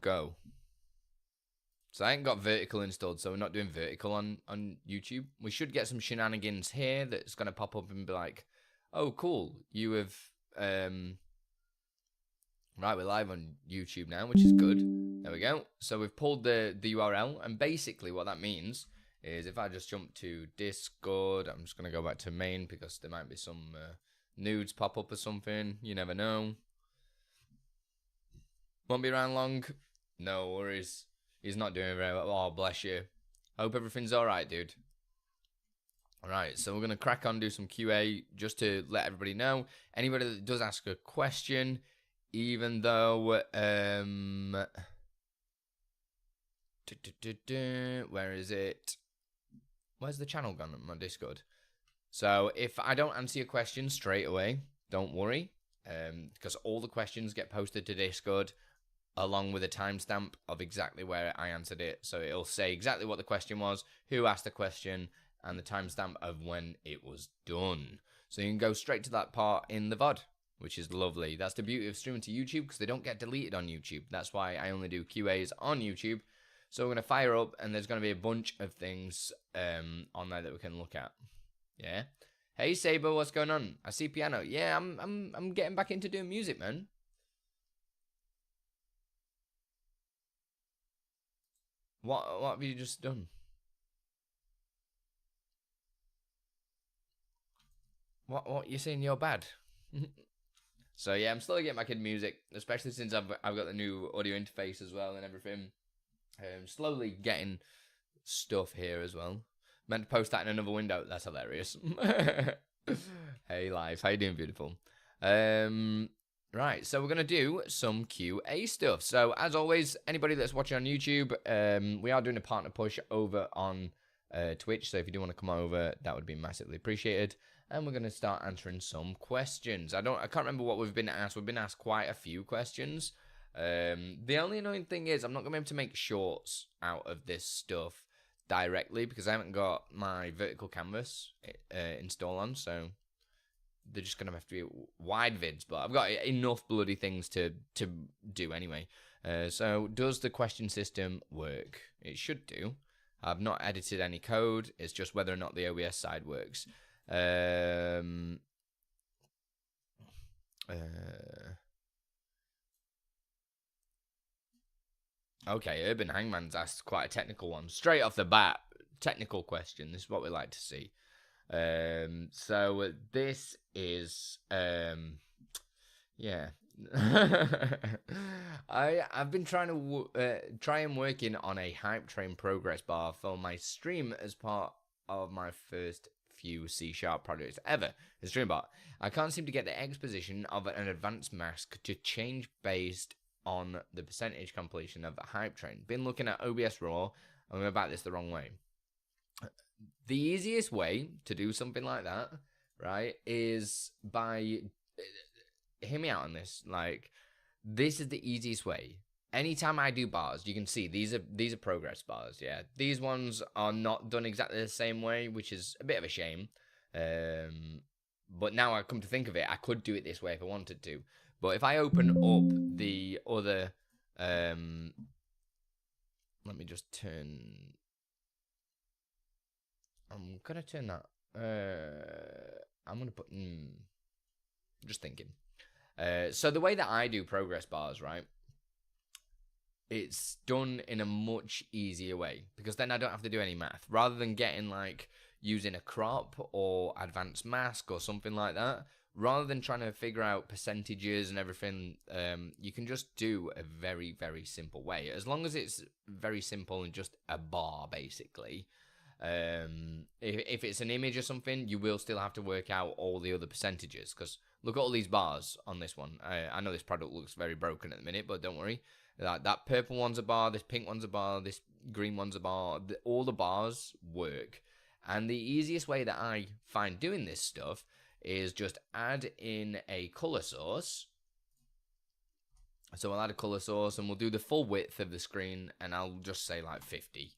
go. So I ain't got vertical installed, so we're not doing vertical on YouTube. We should get some shenanigans here that's going to pop up and be like, oh, cool, you have... Right, we're live on YouTube now, which is good. There we go. So we've pulled the URL, and basically what that means is if I just jump to Discord, I'm just going to go back to main because there might be some nudes pop up or something. You never know. Won't be around long. No worries. He's not doing very well. Oh, bless you. Hope everything's alright, dude. Alright, so we're going to crack on, do some QA just to let everybody know. Anybody that does ask a question, even though... where is it? Where's the channel gone on my Discord? So if I don't answer your question straight away, don't worry. Because all the questions get posted to Discord along with a timestamp of exactly where I answered it. So it'll say exactly what the question was, who asked the question, and the timestamp of when it was done. So you can go straight to that part in the VOD, which is lovely. That's the beauty of streaming to YouTube, because they don't get deleted on YouTube. That's why I only do QAs on YouTube. So we're going to fire up, and there's going to be a bunch of things on there that we can look at. Yeah. Hey Saber, what's going on? I see piano. Yeah, I'm getting back into doing music, man. What have you just done? What you saying? You're bad. So yeah, I'm slowly getting back into music, especially since I've got the new audio interface as well and everything. Slowly getting stuff here as well. Meant to post that in another window. That's hilarious. Hey, live. How you doing, beautiful? Right, so we're going to do some QA stuff. So, as always, anybody that's watching on YouTube, we are doing a partner push over on Twitch. So, if you do want to come over, that would be massively appreciated. And we're going to start answering some questions. I can't remember what we've been asked. We've been asked quite a few questions. The only annoying thing is I'm not going to be able to make shorts out of this stuff directly because I haven't got my vertical canvas installed on, so they're just going to have to be wide vids, but I've got enough bloody things to do anyway. So does the question system work? It should do. I've not edited any code. It's just whether or not the OBS side works. Okay, Urban Hangman's asked quite a technical one. Straight off the bat, technical question. This is what we like to see. So this is, yeah. I've been trying to working on a hype train progress bar for my stream as part of my first few C# projects ever. The stream bar. I can't seem to get the exposition of an advanced mask to change based on the percentage completion of the hype train. Been looking at OBS Raw, and I'm about this the wrong way. The easiest way to do something like that, right, is by... Hear me out on this. Like, this is the easiest way. Anytime I do bars, you can see these are progress bars, yeah. These ones are not done exactly the same way, which is a bit of a shame. But now I come to think of it, I could do it this way if I wanted to. But if I open up the other... let me just turn... I'm going to turn that... I'm going to put... just thinking. So the way that I do progress bars, right? It's done in a much easier way. Because then I don't have to do any math. Rather than getting like... using a crop or advanced mask or something like that, rather than trying to figure out percentages and everything, you can just do a very, very simple way. As long as it's very simple and just a bar, basically. If it's an image or something, you will still have to work out all the other percentages. Because look at all these bars on this one. I know this product looks very broken at the minute, but don't worry. That purple one's a bar, this pink one's a bar, this green one's a bar. All the bars work. And the easiest way that I find doing this stuff is just add in a color source. So I'll add a color source and we'll do the full width of the screen and I'll just say like 50.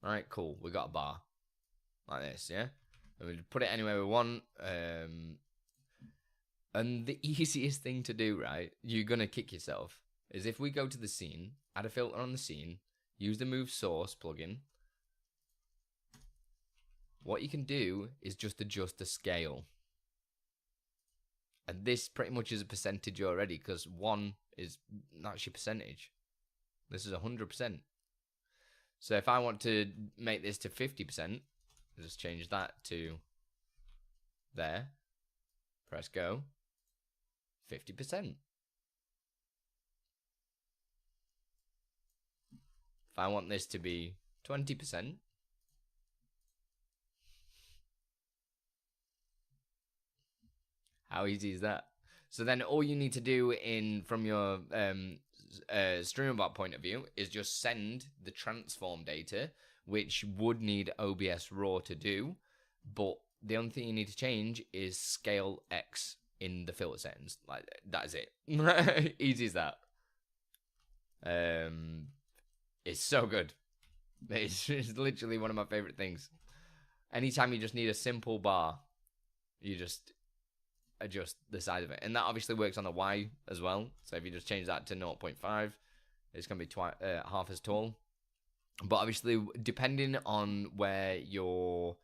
Alright, cool. We got a bar. Like this, yeah? And we put it anywhere we want. And the easiest thing to do, right? You're going to kick yourself. is if we go to the scene, add a filter on the scene, use the move source plugin, what you can do is just adjust the scale. And this pretty much is a percentage already, because 1 is, that's your percentage. This is 100%. So if I want to make this to 50%, I'll just change that to there. Press go. 50%. If I want this to be 20%, how easy is that? So then all you need to do from your StreamerBot point of view is just send the transform data, which would need OBS Raw to do, but the only thing you need to change is scale X in the filter settings. Like, that is it. Easy as that. It's so good. It's literally one of my favorite things. Anytime you just need a simple bar, you just adjust the size of it, and that obviously works on the Y as well. So if you just change that to 0.5, it's going to be half as tall. But obviously, depending on where your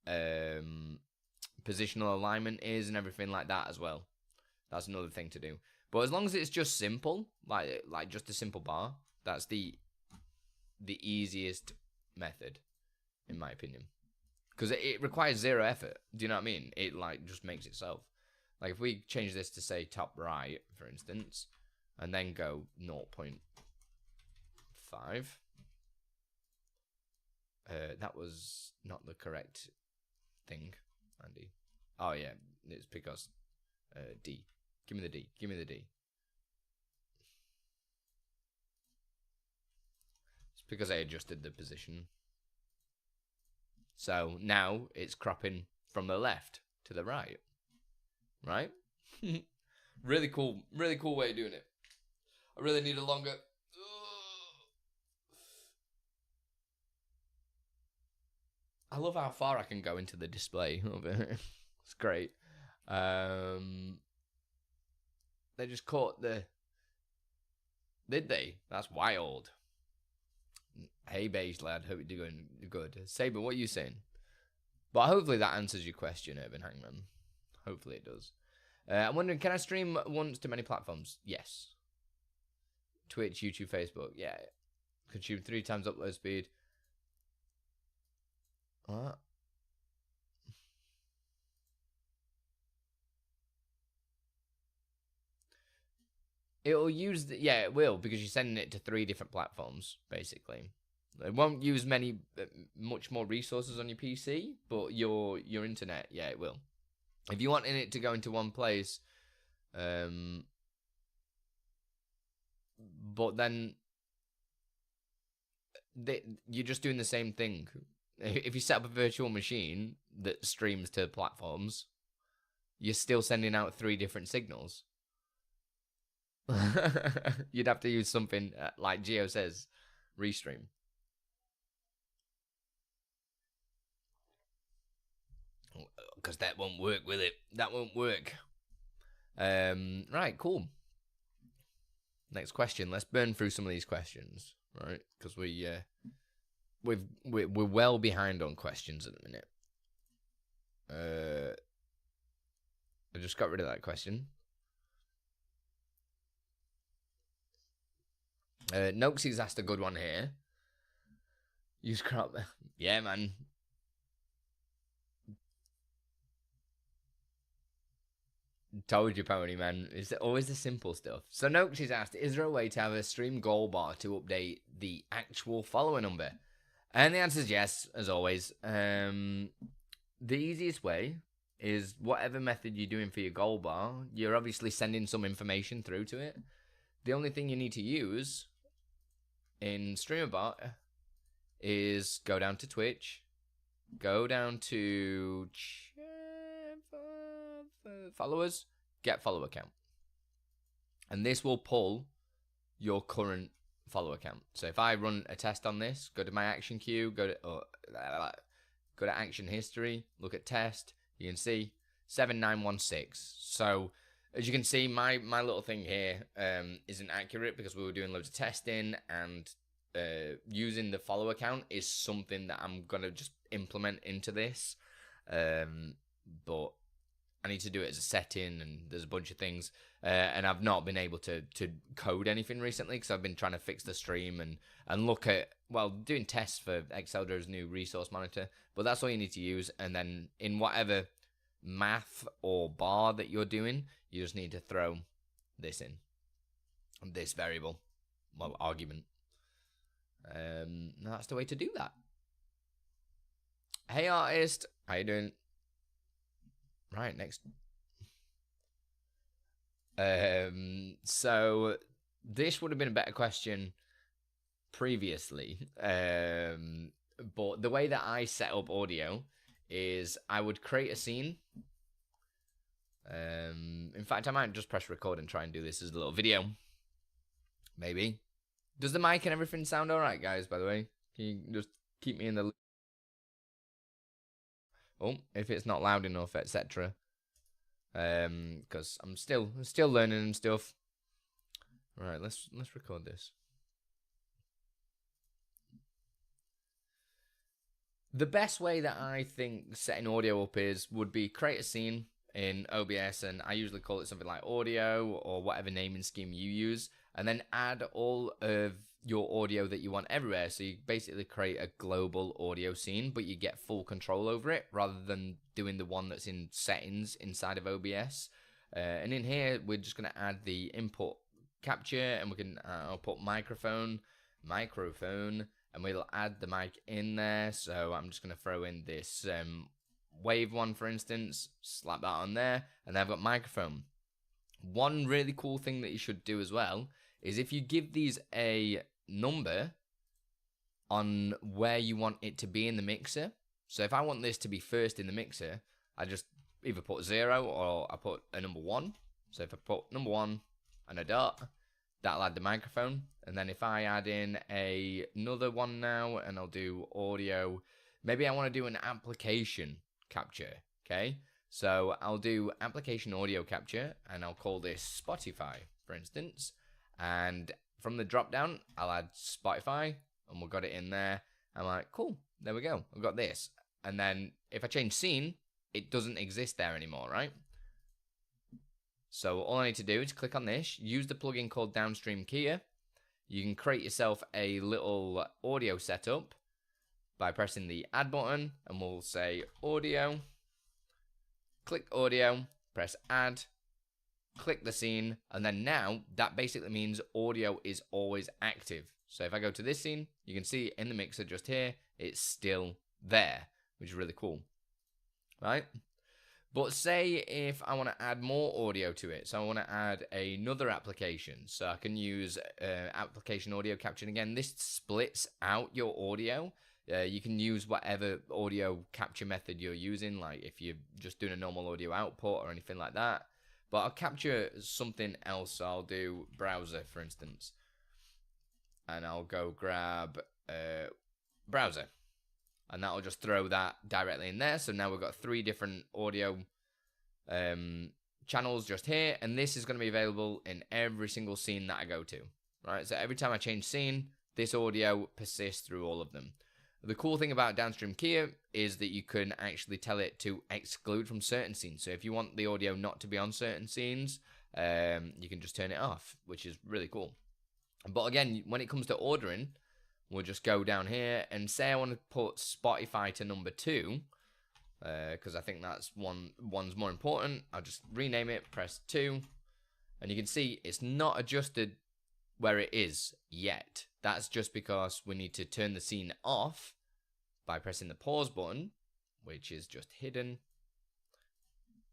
positional alignment is and everything like that as well, that's another thing to do. But as long as it's just simple, like just a simple bar, that's the easiest method, in my opinion, because it requires zero effort. Do you know what I mean? It like just makes itself. Like if we change this to say top right, for instance, and then go 0.5, that was not the correct thing, Andy. Oh yeah, it's because D. Give me the D. Give me the D. It's because I adjusted the position. So now it's cropping from the left to the right. Right? Really cool way of doing it. I really need a longer... I love how far I can go into the display of it. It's great. They just caught the... Did they? That's wild. Hey, beige lad. Hope you're doing good. Saber, what are you saying? But hopefully that answers your question, Urban Hangman. Hopefully it does. I'm wondering, can I stream once to many platforms? Yes. Twitch, YouTube, Facebook. Yeah. Consume 3 times upload speed. What? It'll use... yeah, it will, because you're sending it to 3 different platforms, basically. It won't use much more resources on your PC, but your internet, yeah, it will. If you want it to go into one place, but then you're just doing the same thing. If you set up a virtual machine that streams to platforms, you're still sending out 3 different signals. You'd have to use something like Geo says, restream. Because that won't work, will it? That won't work. Right, cool. Next question. Let's burn through some of these questions, right? Because we're well behind on questions at the minute. I just got rid of that question. Noxie's asked a good one here. Use crop. Yeah, man. Told you, Pony, man. It's always the simple stuff. So Noxie's asked, is there a way to have a stream goal bar to update the actual follower number? And the answer is yes, as always. The easiest way is whatever method you're doing for your goal bar, you're obviously sending some information through to it. The only thing you need to use in StreamerBot is go down to Twitch, go down to followers, get follower count, and this will pull your current follower count. So if I run a test on this, go to my action queue, go to action history, look at test, you can see 7916. So As you can see, my little thing here isn't accurate because we were doing loads of testing, and using the follow account is something that I'm going to just implement into this. But I need to do it as a setting, and there's a bunch of things. And I've not been able to code anything recently because I've been trying to fix the stream and look at, well, doing tests for Exceldra's new resource monitor. But that's all you need to use. And then in whatever math or bar that you're doing, you just need to throw this in, this variable, well, argument. That's the way to do that. Hey artist, how you doing? Right, next. So this would have been a better question previously, but the way that I set up audio is I would create a scene. In fact, I might just press record and try and do this as a little video. Maybe. Does the mic and everything sound alright, guys, by the way? Can you just keep me in the loop? Oh, if it's not loud enough, etc. Because I'm still learning and stuff. Right, let's record this. The best way that I think setting audio up would be create a scene in OBS, and I usually call it something like audio or whatever naming scheme you use, and then add all of your audio that you want everywhere. So you basically create a global audio scene, but you get full control over it rather than doing the one that's in settings inside of OBS. And in here, we're just going to add the input capture, and we can I'll put microphone, and we'll add the mic in there. So I'm just going to throw in this wave one, for instance, slap that on there, and then I've got microphone. One really cool thing that you should do as well is if you give these a number on where you want it to be in the mixer. So if I want this to be first in the mixer, I just either put 0 or I put a number 1. So if I put number 1 and a dot, that'll add the microphone. And then if I add in another one now, and I'll do audio, maybe I want to do an application capture, okay? So I'll do application audio capture, and I'll call this Spotify, for instance. And from the drop down, I'll add Spotify, and we've got it in there. I'm like, cool, there we go, I've got this. And then if I change scene, it doesn't exist there anymore, right? So all I need to do is click on this, use the plugin called Downstream Keyer. You can create yourself a little audio setup by pressing the add button, and we'll say audio, click audio, press add, click the scene, and then now that basically means audio is always active. So if I go to this scene, you can see in the mixer just here, it's still there, which is really cool, right? But say if I want to add more audio to it, so I want to add another application, so I can use application audio capture. Again, this splits out your audio. You can use whatever audio capture method you're using, like if you're just doing a normal audio output or anything like that. But I'll capture something else. I'll do browser, for instance, and I'll go grab browser, and that'll just throw that directly in there. So now we've got 3 different audio channels just here, and this is going to be available in every single scene that I go to, right? So every time I change scene, this audio persists through all of them. The cool thing about Downstream Keyer is that you can actually tell it to exclude from certain scenes. So if you want the audio not to be on certain scenes, you can just turn it off, which is really cool. But again, when it comes to ordering, we'll just go down here and say I want to put Spotify to number 2, because I think that's one's more important. I'll just rename it, press 2, and you can see it's not adjusted where it is yet. That's just because we need to turn the scene off by pressing the pause button, which is just hidden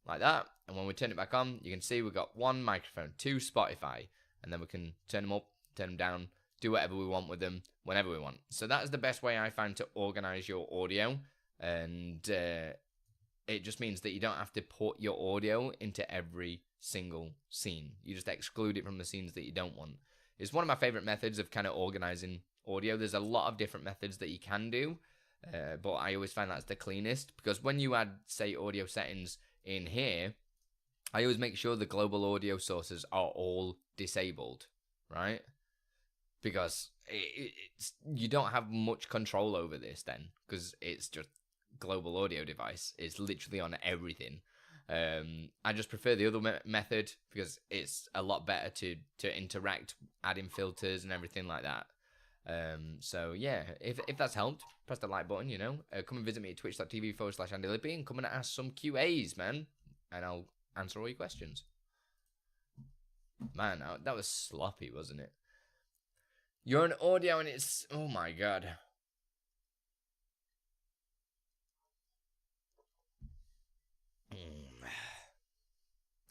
like that. And when we turn it back on, you can see we've got 1 microphone, 2 Spotify, and then we can turn them up, turn them down, do whatever we want with them whenever we want. So that's the best way I find to organize your audio, and it just means that you don't have to put your audio into every single scene. You just exclude it from the scenes that you don't want. It's one of my favorite methods of kind of organizing audio. There's a lot of different methods that you can do, but I always find that's the cleanest, because when you add, say, audio settings in here, I always make sure the global audio sources are all disabled, right? Because you don't have much control over this then, because it's just global audio device. It's literally on everything. I just prefer the other method because it's a lot better to interact, adding filters and everything like that. So yeah, if that's helped, press the like button, come and visit me at twitch.tv/AndyLippy and come and ask some QAs, man, and I'll answer all your questions. Man, that was sloppy, wasn't it? You're on audio and it's, oh my god.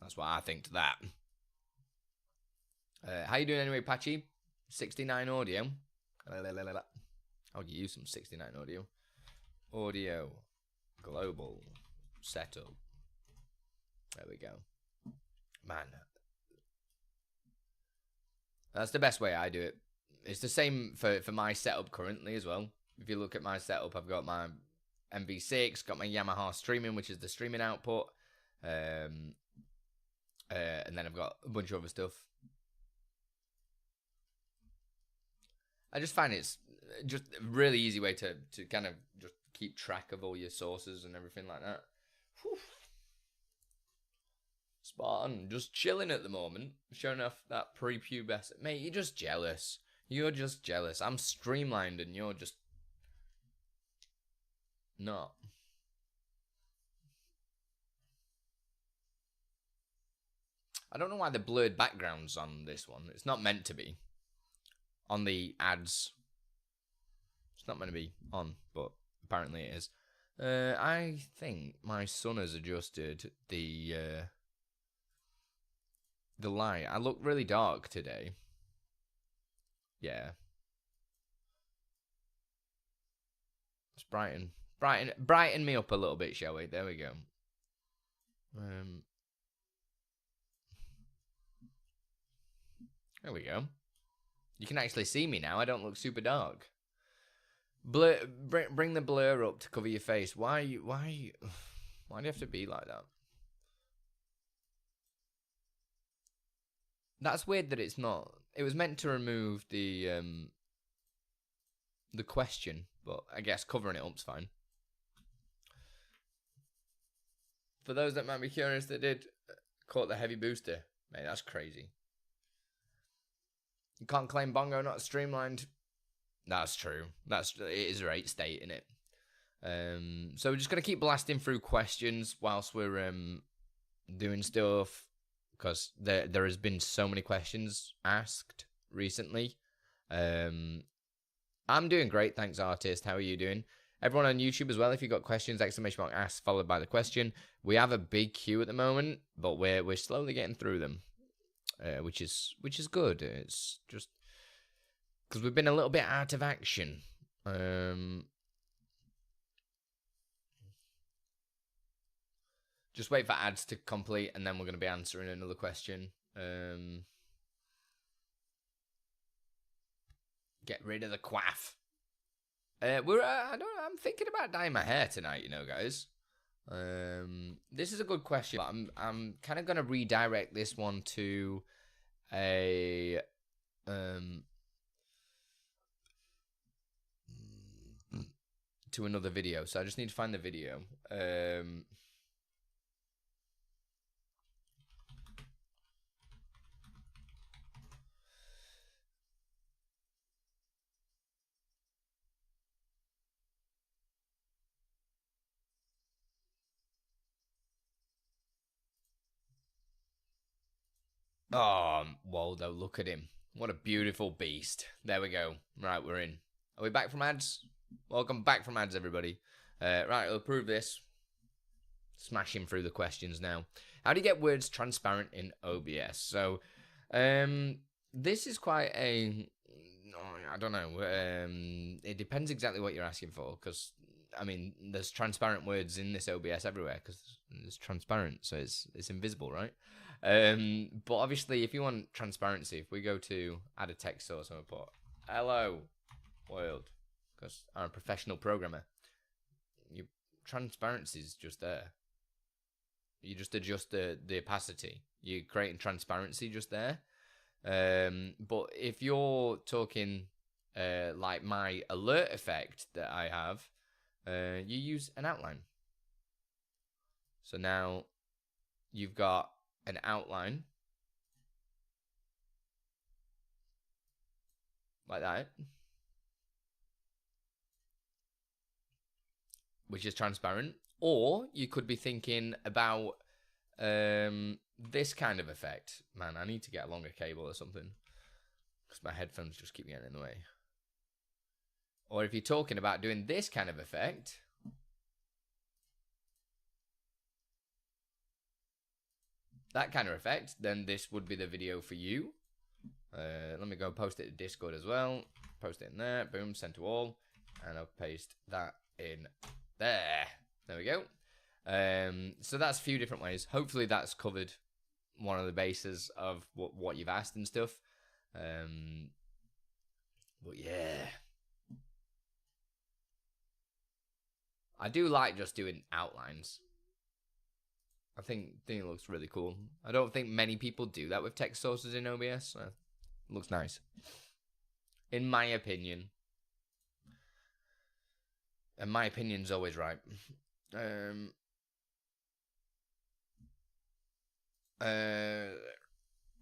That's what I think to that. How you doing anyway, Patchy? 69 audio. I'll give you some 69 audio. Audio. Global. Setup. There we go. Man. That's the best way I do it. It's the same for my setup currently as well. If you look at my setup, I've got my MV6, got my Yamaha streaming, which is the streaming output. And then I've got a bunch of other stuff. I just find it's just a really easy way to kind of just keep track of all your sources and everything like that. Whew. Spartan, just chilling at the moment, showing off that prepubescent. Mate, you're just jealous. You're just jealous. I'm streamlined and you're just not. I don't know why the blurred background's on this one. It's not meant to be. On the ads. It's not meant to be on, but apparently it is. I think my son has adjusted the light. I look really dark today. Yeah. Let's brighten me up a little bit, shall we? There we go. There we go. You can actually see me now. I don't look super dark. Blur, bring the blur up to cover your face. Why do you have to be like that? That's weird that it's not. It was meant to remove the question, but I guess covering it up's fine. For those that might be curious, they did caught the heavy booster. Mate, that's crazy. You can't claim Bongo not streamlined. That's true. It is a rate state, isn't it? So we're just gonna keep blasting through questions whilst we're doing stuff, because there has been so many questions asked recently. I'm doing great, thanks, artist. How are you doing? Everyone on YouTube as well, if you've got questions, exclamation mark ask followed by the question. We have a big queue at the moment, but we're slowly getting through them, which is good. It's just because we've been a little bit out of action. Just wait for ads to complete, and then we're going to be answering another question. Get rid of the quaff. I'm thinking about dyeing my hair tonight, guys. This is a good question, but I'm kind of going to redirect this one to to another video. So I just need to find the video. Oh, Waldo, look at him. What a beautiful beast. There we go. Right, we're in. Are we back from ads? Welcome back from ads, everybody. Right, we'll prove this. Smashing through the questions now. How do you get words transparent in OBS? So, this is quite a... I don't know. It depends exactly what you're asking for, because, I mean, there's transparent words in this OBS everywhere, because it's transparent, so it's invisible, right? But obviously, if you want transparency, if we go to add a text source and we put hello world, because I'm a professional programmer, your transparency is just there. You just adjust the opacity. You're creating transparency just there. But if you're talking like my alert effect that I have, you use an outline. So now you've got an outline like that, which is transparent. Or you could be thinking about this kind of effect. Man, I need to get a longer cable or something, because my headphones just keep getting in the way. Or if you're talking about doing this kind of effect, that kind of effect, then this would be the video for you. Let me go post it to Discord as well. Post it in there. Boom, send to all. And I'll paste that in there. There we go. So that's a few different ways. Hopefully that's covered one of the bases of what you've asked and stuff. But yeah. I do like just doing outlines. I think it looks really cool. I don't think many people do that with text sources in OBS. So it looks nice, in my opinion. And my opinion's always right.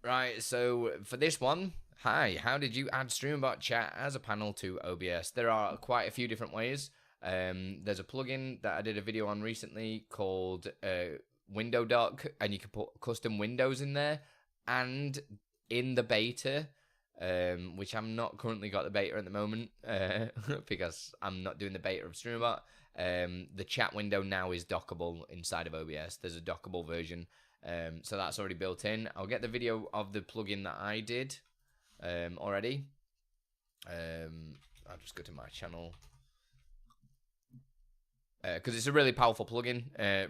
Right, so for this one, hi, how did you add StreamBot chat as a panel to OBS? There are quite a few different ways. There's a plugin that I did a video on recently called Window Dock, and you can put custom windows in there. And in the beta, which I'm not currently got the beta at the moment because I'm not doing the beta of StreamBot, the chat window now is dockable inside of OBS. There's a dockable version, so that's already built in. I'll get the video of the plugin that I did already. I'll just go to my channel. Because it's a really powerful plugin,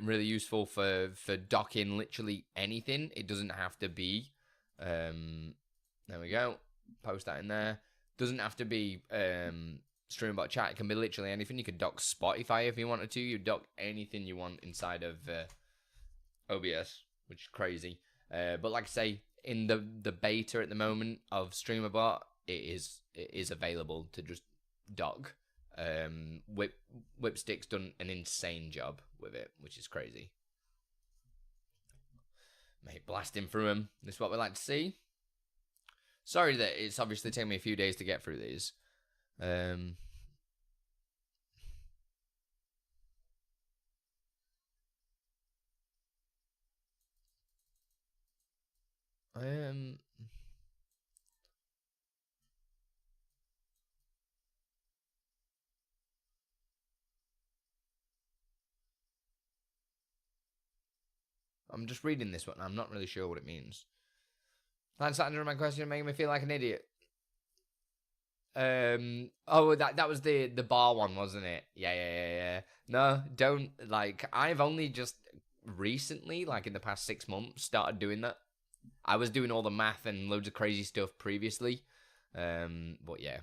really useful for docking literally anything. It doesn't have to be, there we go, post that in there. Doesn't have to be StreamBot chat. It can be literally anything. You could dock Spotify if you wanted to. You dock anything you want inside of OBS, which is crazy. But like I say, in the beta at the moment of StreamBot, it is available to just dock. Whipstick's done an insane job with it, which is crazy. Mate, blasting through them. This is what we like to see. Sorry that it's obviously taken me a few days to get through these. I'm just reading this one. I'm not really sure what it means. Thanks for answering my question, making me feel like an idiot. Oh, that was the bar one, wasn't it? Yeah. No, don't, like, I've only just recently, like in the past 6 months, started doing that. I was doing all the math and loads of crazy stuff previously. But yeah.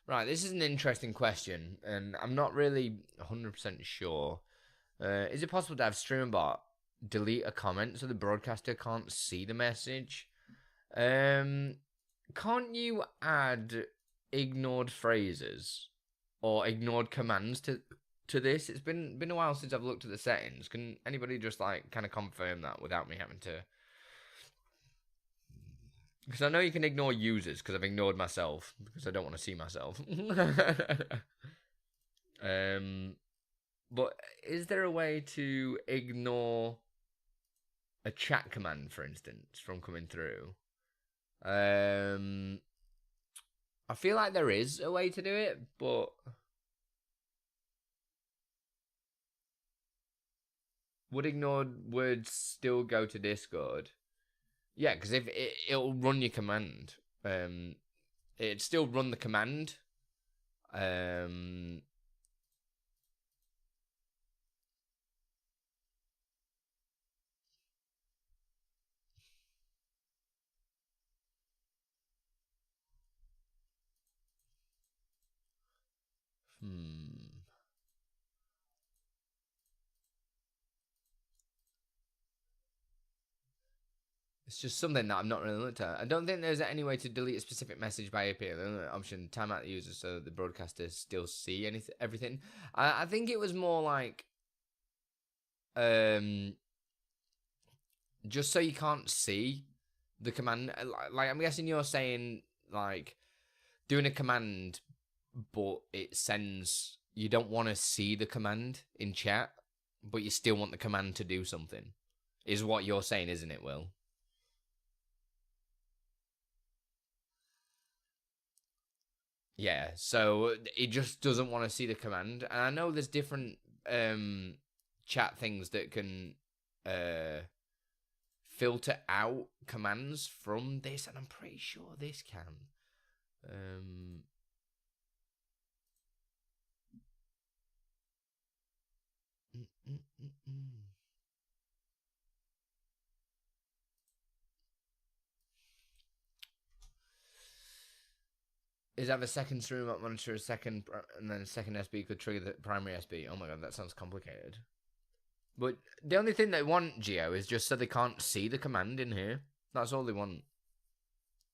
Right, this is an interesting question, and I'm not really 100% sure. Is it possible to have StreamBot delete a comment so the broadcaster can't see the message? Can't you add ignored phrases or ignored commands to this? It's been a while since I've looked at the settings. Can anybody just like kind of confirm that without me having to? Because I know you can ignore users, because I've ignored myself, because I don't want to see myself. But is there a way to ignore a chat command, for instance, from coming through? I feel like there is a way to do it, but would ignored words still go to Discord? Yeah, because if it'll run your command, it'd still run the command, Um, It's just something that I'm not really looked at. I don't think there's any way to delete a specific message by API. The only option, time out the user so the broadcaster still see everything. I think it was more like, just so you can't see the command. Like I'm guessing you're saying like doing a command, but it sends. You don't want to see the command in chat, but you still want the command to do something. Is what you're saying, isn't it, Will? Yeah, so it just doesn't want to see the command. And I know there's different chat things that can filter out commands from this, and I'm pretty sure this can. Is that the second stream monitor, a second, and then a second SB could trigger the primary SB? Oh my god, that sounds complicated. But the only thing they want, Geo, is just so they can't see the command in here. That's all they want.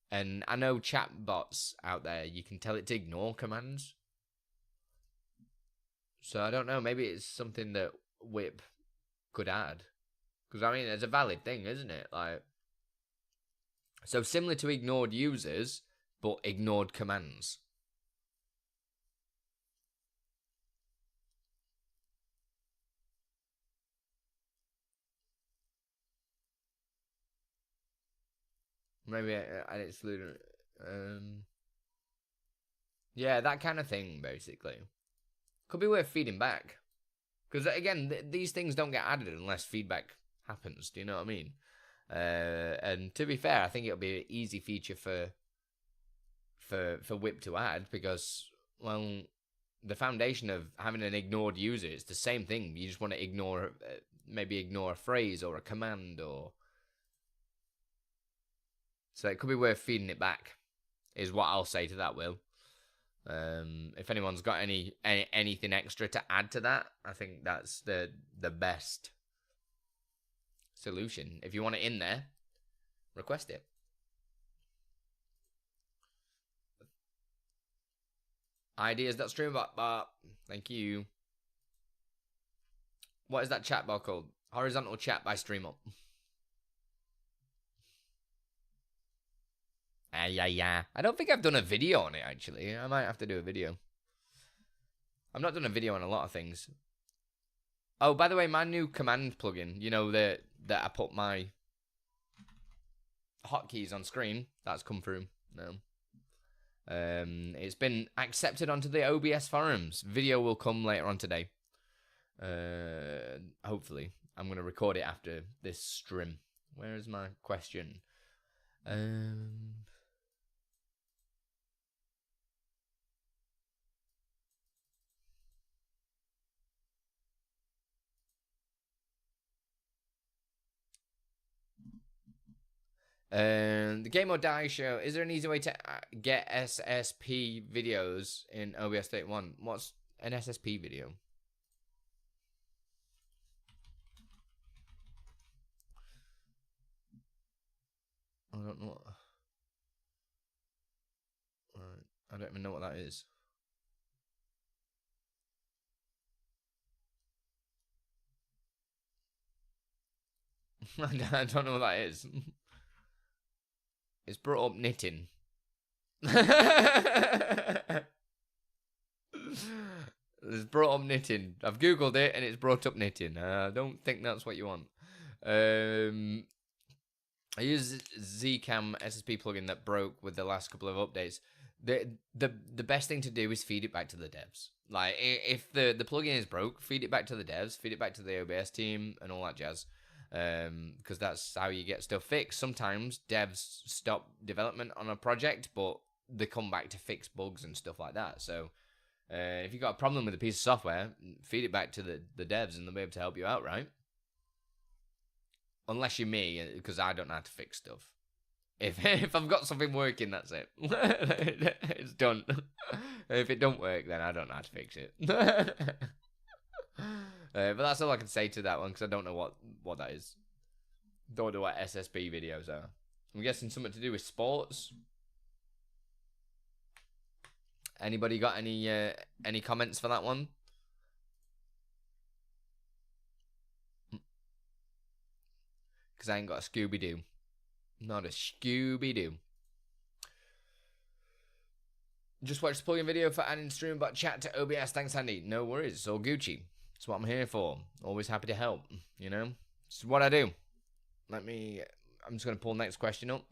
And I know chat bots out there, you can tell it to ignore commands. So I don't know, maybe it's something that Whip could add. Because, I mean, it's a valid thing, isn't it? Like, so similar to ignored users, but ignored commands. Maybe I exclude. Yeah, that kind of thing, basically. Could be worth feeding back. Because, again, these things don't get added unless feedback happens. Do you know what I mean? And to be fair, I think it'll be an easy feature for Whip to add because, well, the foundation of having an ignored user is the same thing. You just want to ignore, maybe ignore a phrase or a command, or so it could be worth feeding it back. Is what I'll say to that, Will. If anyone's got anything extra to add to that, I think that's the best solution. If you want it in there, request it. Ideas that streambot, thank you. What is that chat bar called? Horizontal chat by StreamUp. Yeah. I don't think I've done a video on it, actually. I might have to do a video. I've not done a video on a lot of things. Oh, by the way, my new command plugin, you know, that I put my hotkeys on screen, that's come through now. It's been accepted onto the OBS forums. Video will come later on today. Hopefully. I'm going to record it after this stream. Where is my question? The Game or Die show. Is there an easy way to get SSP videos in OBS 31? What's an SSP video? I don't know. Right. I don't even know what that is. I don't know what that is. It's brought up knitting. It's brought up knitting. I've googled it and it's brought up knitting. I don't think that's what you want. I use Zcam SSP plugin that broke with the last couple of updates. The best thing to do is feed it back to the devs. Like if the plugin is broke, feed it back to the devs, feed it back to the OBS team and all that jazz. Because that's how you get stuff fixed. Sometimes devs stop development on a project, but they come back to fix bugs and stuff like that. So If you've got a problem with a piece of software, feed it back to the devs and they'll be able to help you out, right? Unless you're me, because I don't know how to fix stuff. If I've got something working, that's it. It's done. If it don't work, then I don't know how to fix it. But that's all I can say to that one, because I don't know what that is. Don't know what SSB videos are. I'm guessing something to do with sports. Anybody got any comments for that one? Because I ain't got a Scooby-Doo. Not a Scooby-Doo. Just watched the plugin video for Andi stream about chat to OBS. Thanks, Andi. No worries. It's all Gucci. It's what I'm here for. Always happy to help. You know? It's what I do. I'm just going to pull the next question up.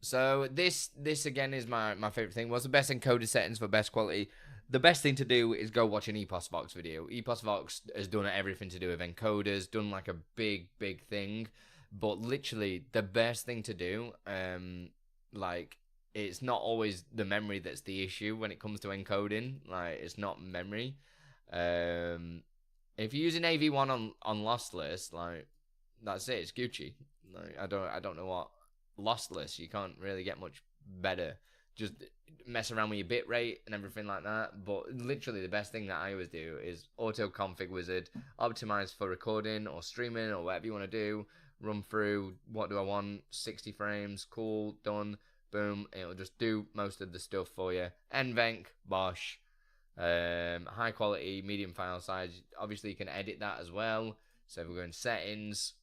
So this again is my favorite thing. What's the best encoder settings for best quality? The best thing to do is go watch an EPOS Vox video. EPOS Vox has done everything to do with encoders, done like a big thing. But literally, the best thing to do, like, it's not always the memory that's the issue when it comes to encoding. Like, it's not memory. If you're using AV1 on lossless, like, that's it. It's Gucci. Like, I don't know what lossless. You can't really get much better. Just mess around with your bit rate and everything like that. But literally, the best thing that I always do is auto config wizard, optimize for recording or streaming or whatever you want to do. Run through, what do I want? 60 frames, cool, done, boom. It'll just do most of the stuff for you. NVENC, bosh. High quality, medium file size. Obviously, you can edit that as well. So if we go in settings,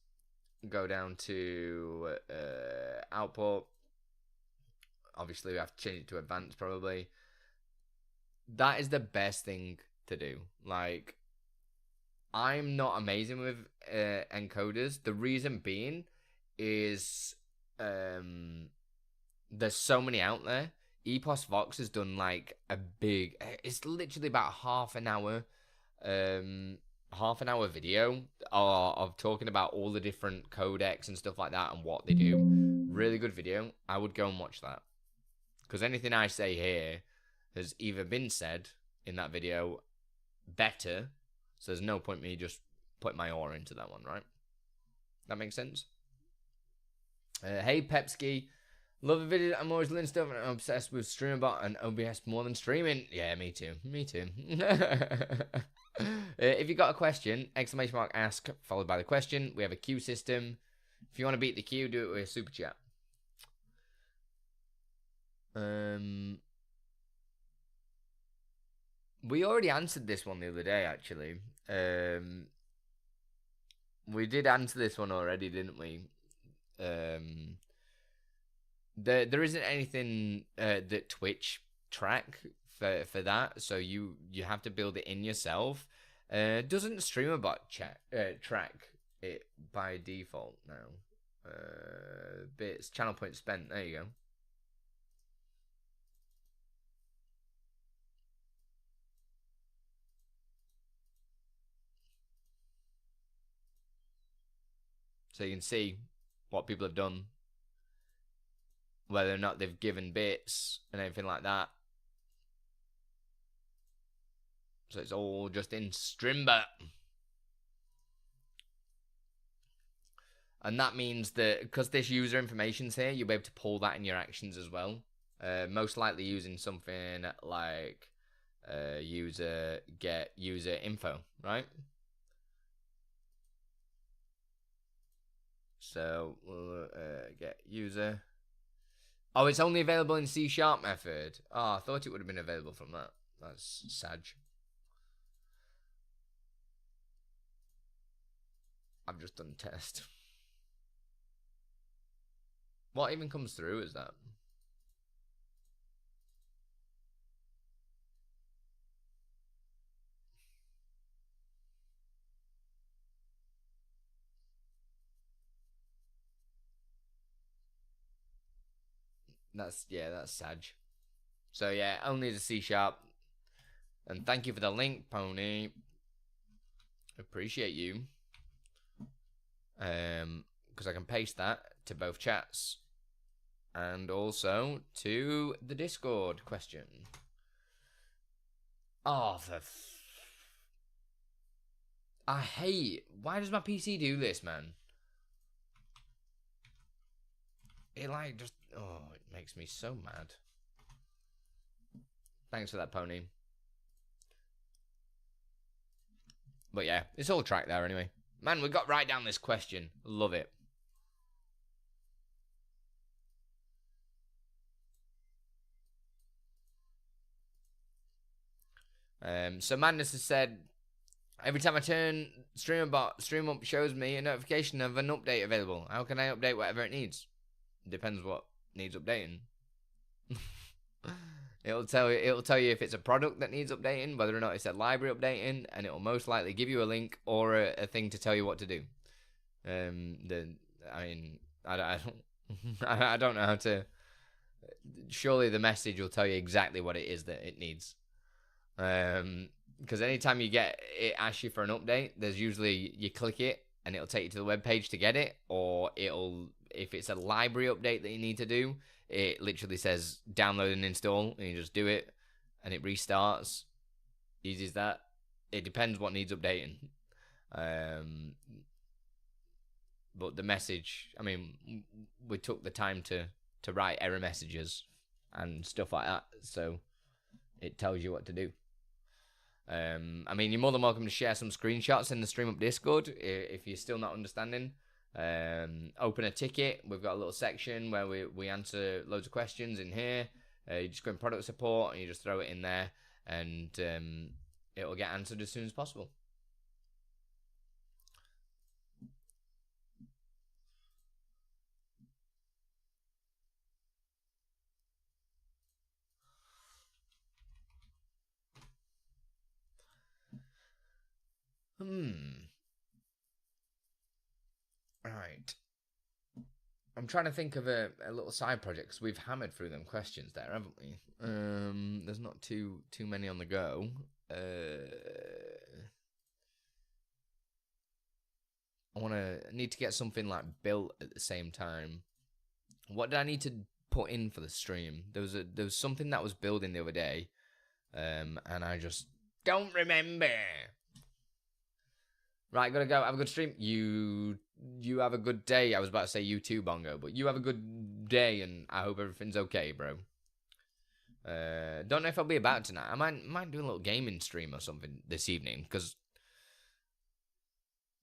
go down to output. Obviously, we have to change it to advanced probably. That is the best thing to do. Like, I'm not amazing with encoders. The reason being is there's so many out there. EPOS Vox has done like a big. It's literally about half an hour video of talking about all the different codecs and stuff like that and what they do. Really good video. I would go and watch that, because anything I say here has either been said in that video better. So there's no point me just putting my aura into that one, right? That makes sense? Hey, Pepski. Love the video. I'm always learning stuff and I'm obsessed with StreamerBot and OBS more than streaming. Yeah, me too. Me too. If you got a question, exclamation mark ask, followed by the question. We have a queue system. If you want to beat the queue, do it with a super chat. We already answered this one the other day, actually. We did answer this one already, didn't we? There isn't anything that Twitch track for that, so you have to build it in yourself. Doesn't StreamerBot track it by default now? Bits, channel points spent. There you go. So you can see what people have done, whether or not they've given bits and everything like that. So it's all just in StreamerBot. And that means that because this user information's here, you'll be able to pull that in your actions as well. Most likely using something like get user info, right? So we'll get user. Oh, it's only available in C# method. Oh, I thought it would have been available from that. That's sad. I've just done test. What even comes through is that? That's Sag. So yeah, only the C#. And thank you for the link, Pony. Appreciate you. Because I can paste that to both chats. and also to the Discord question. Oh, I hate... Why does my PC do this, man? It, like, just... Oh, it makes me so mad. Thanks for that, Pony. But yeah, it's all tracked there anyway. Man, we got right down this question. Love it. So Madness has said, every time I turn stream up shows me a notification of an update available. How can I update whatever it needs? Depends what needs updating. It'll tell you if it's a product that needs updating, whether or not it's a library updating, and it'll most likely give you a link or a thing to tell you what to do. I don't know how to. Surely the message will tell you exactly what it is that it needs. Because anytime you get it asks you for an update, there's usually you click it and it'll take you to the web page to get it, or if it's a library update that you need to do, it literally says download and install, and you just do it, and it restarts. Easy as that. It depends what needs updating. But the message, I mean, we took the time to write error messages and stuff like that, so it tells you what to do. I mean, you're more than welcome to share some screenshots in the Stream Up Discord if you're still not understanding. Open a ticket. We've got a little section where we answer loads of questions in here. You just go in product support and you just throw it in there, and it'll get answered as soon as possible. Right. I'm trying to think of a little side project, because we've hammered through them questions there, haven't we? There's not too many on the go. I need to get something like built at the same time. What did I need to put in for the stream? There was something that was building the other day, and I just don't remember. Right, gotta go. Have a good stream. You have a good day. I was about to say you too, Bongo, but you have a good day, and I hope everything's okay, bro. Don't know if I'll be about tonight. I might do a little gaming stream or something this evening, because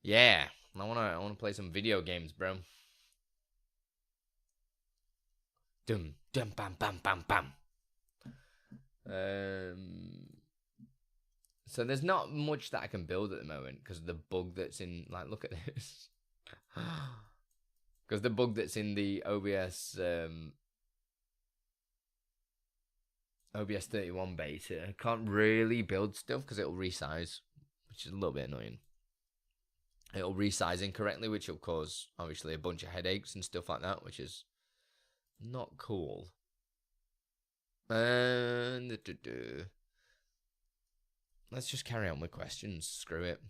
yeah, I wanna play some video games, bro. Dum dum bam bam bam bam. So there's not much that I can build at the moment because of the bug that's in, like, look at this. Because the bug that's in the OBS OBS 31 beta, I can't really build stuff because it'll resize, which is a little bit annoying. It'll resize incorrectly, which will cause, obviously, a bunch of headaches and stuff like that, which is not cool. Let's just carry on with questions. Screw it.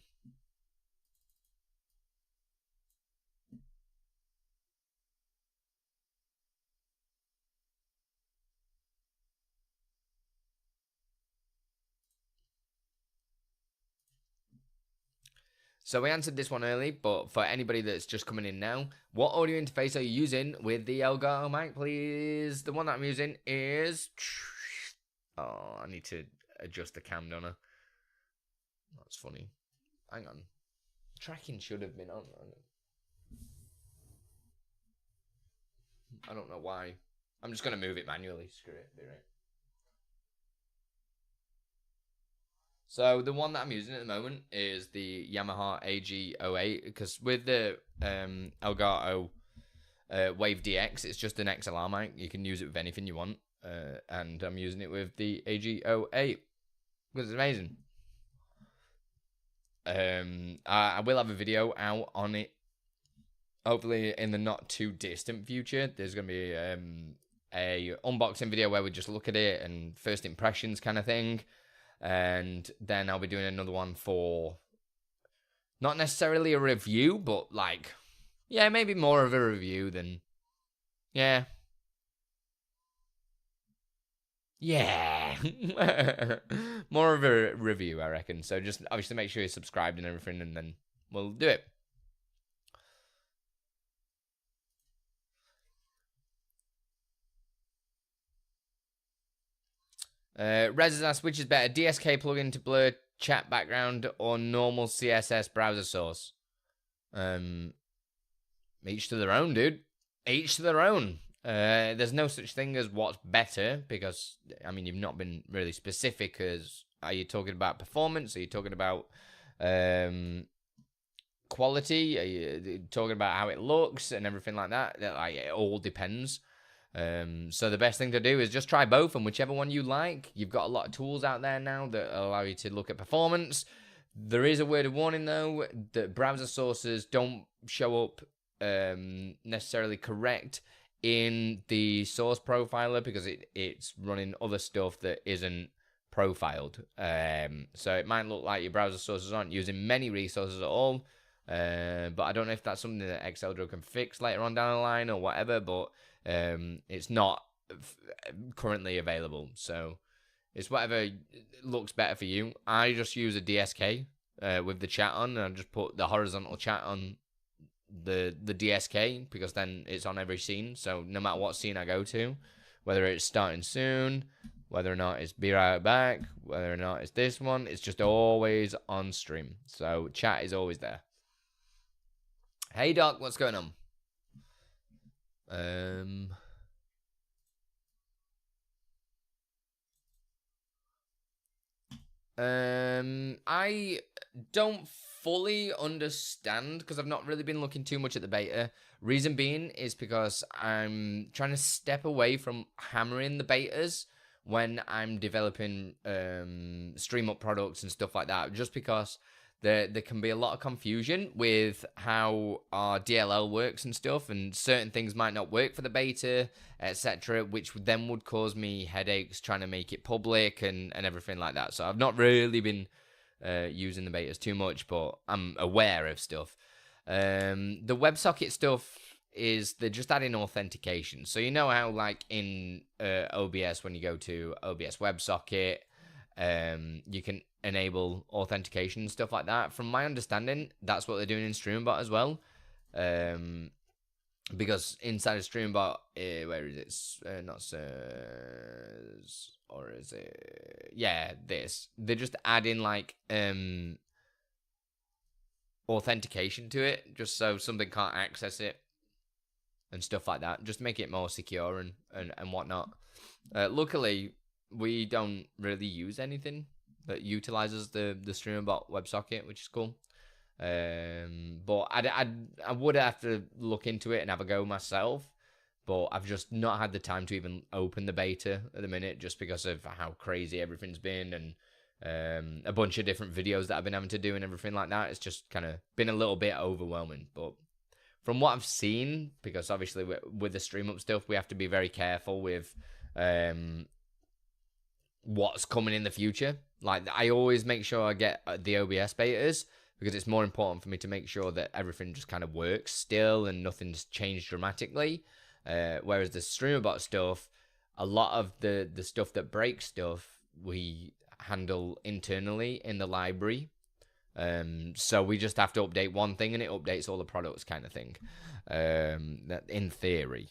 So we answered this one early, but for anybody that's just coming in now, what audio interface are you using with the Elgato mic, please? The one that I'm using is... Oh, I need to adjust the cam, don't I? That's funny. Hang on. Tracking should have been on. I don't know why. I'm just going to move it manually. Screw it. Be right. So the one that I'm using at the moment is the Yamaha AG08, because with the Elgato Wave DX, it's just an XLR mic. You can use it with anything you want. And I'm using it with the AG08 because it's amazing. I will have a video out on it, hopefully in the not too distant future. There's going to be a unboxing video where we just look at it and first impressions kind of thing. And then I'll be doing another one for not necessarily a review, but like, yeah, maybe more of a review than, yeah, Yeah. More of a review, I reckon. So just obviously make sure you're subscribed and everything, and then we'll do it. Rez has asked, which is better, DSK plugin to blur chat background or normal CSS browser source? Each to their own, dude. Each to their own. There's no such thing as what's better because, I mean, you've not been really specific as, are you talking about performance? Are you talking about quality? Are you talking about how it looks and everything like that? Like, it all depends. So the best thing to do is just try both, and whichever one you like. You've got a lot of tools out there now that allow you to look at performance. There is a word of warning though, that browser sources don't show up necessarily correct in the source profiler because it's running other stuff that isn't profiled. So it might look like your browser sources aren't using many resources at all. But I don't know if that's something that Exceldro can fix later on down the line or whatever, but it's not currently available. So it's whatever looks better for you. I just use a DSK with the chat on, and I just put the horizontal chat on the DSK because then it's on every scene. So no matter what scene I go to, whether it's starting soon, whether or not it's be right back, whether or not it's this one, it's just always on stream. So chat is always there. Hey Doc, what's going on? I don't fully understand because I've not really been looking too much at the beta. Reason being is because I'm trying to step away from hammering the betas when I'm developing stream up products and stuff like that, just because there can be a lot of confusion with how our DLL works and stuff, and certain things might not work for the beta, etc., which then would cause me headaches trying to make it public and everything like that. So I've not really been using the betas too much, but I'm aware of stuff. The WebSocket stuff is they're just adding authentication. So you know how like in OBS, when you go to OBS WebSocket, you can enable authentication and stuff like that. From my understanding, that's what they're doing in StreamBot as well. Because inside of StreamBot, where is it? Not says, or is it? Yeah, this. They're just adding like authentication to it, just so something can't access it and stuff like that. Just make it more secure and whatnot. Luckily, we don't really use anything that utilizes the StreamBot WebSocket, which is cool. But I would have to look into it and have a go myself. But I've just not had the time to even open the beta at the minute, just because of how crazy everything's been and a bunch of different videos that I've been having to do and everything like that. It's just kind of been a little bit overwhelming. But from what I've seen, because obviously with the stream up stuff, we have to be very careful with what's coming in the future. Like, I always make sure I get the OBS betas because it's more important for me to make sure that everything just kind of works still and nothing's changed dramatically. Whereas the StreamerBot stuff, a lot of the stuff that breaks stuff, we handle internally in the library. So we just have to update one thing and it updates all the products, kind of thing. That in theory.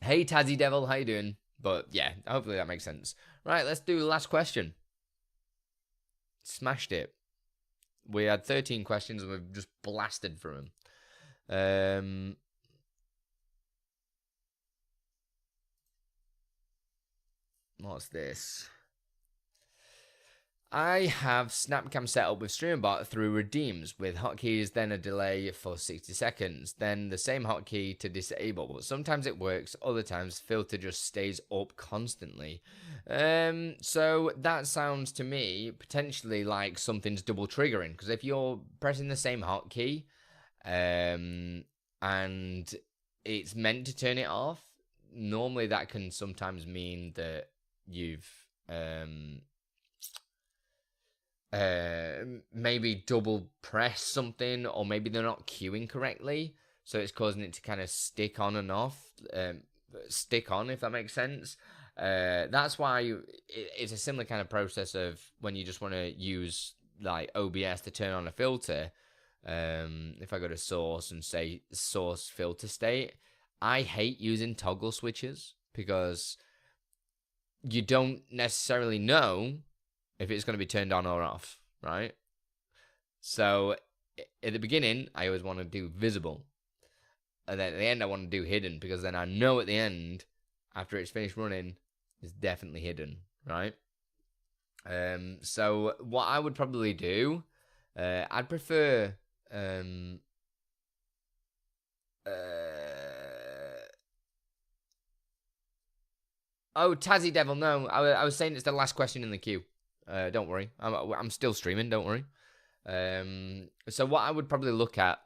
Hey Tazzy Devil, how you doing? But yeah, hopefully that makes sense. Right, let's do the last question. Smashed it. We had 13 questions and we've just blasted through them. What's this? I have Snapcam set up with StreamBot through redeems with hotkeys, then a delay for 60 seconds, then the same hotkey to disable. Sometimes it works, other times filter just stays up constantly. So that sounds to me potentially like something's double triggering, because if you're pressing the same hotkey and it's meant to turn it off, normally that can sometimes mean that you've maybe double press something, or maybe they're not queuing correctly. so it's causing it to kind of stick on and off, stick on, if that makes sense. That's why it's a similar kind of process of when you just want to use like OBS to turn on a filter. If I go to source and say source filter state, I hate using toggle switches because you don't necessarily know if it's going to be turned on or off, right? So at the beginning, I always want to do visible. And then at the end, I want to do hidden, because then I know at the end, after it's finished running, it's definitely hidden, right? So what I would probably do, I'd prefer... Oh, Tazzy Devil, no. I was saying it's the last question in the queue. Don't worry. I'm still streaming, don't worry. So what I would probably look at,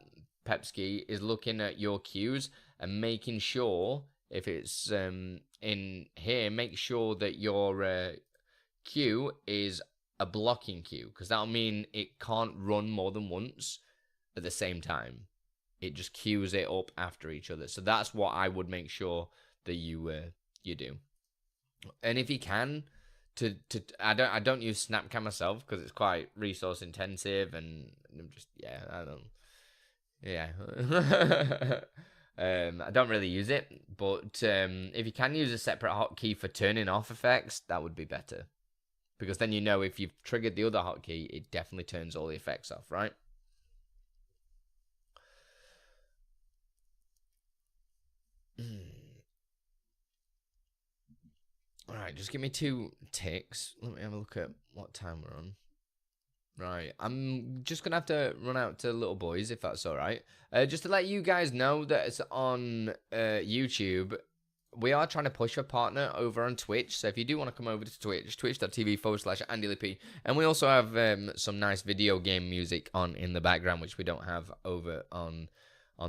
Pepski, is looking at your queues and making sure, if it's in here, make sure that your queue is a blocking queue, because that'll mean it can't run more than once at the same time. It just queues it up after each other. So that's what I would make sure that you do. And if you can, I don't use Snapcam myself because it's quite resource intensive, and I'm just I don't really use it. But if you can use a separate hotkey for turning off effects, that would be better, because then you know if you've triggered the other hotkey, it definitely turns all the effects off, right? Alright, just give me 2 ticks. Let me have a look at what time we're on. Right, I'm just going to have to run out to Little Boys, if that's alright. Just to let you guys know that it's on YouTube. We are trying to push a partner over on Twitch, so if you do want to come over to Twitch, twitch.tv/AndyLP. And we also have some nice video game music on in the background, which we don't have over on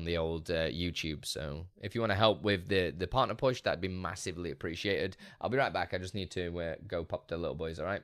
the old YouTube. So if you want to help with the partner push, that'd be massively appreciated. I'll be right back. I just need to go pop the Little Boys, all right?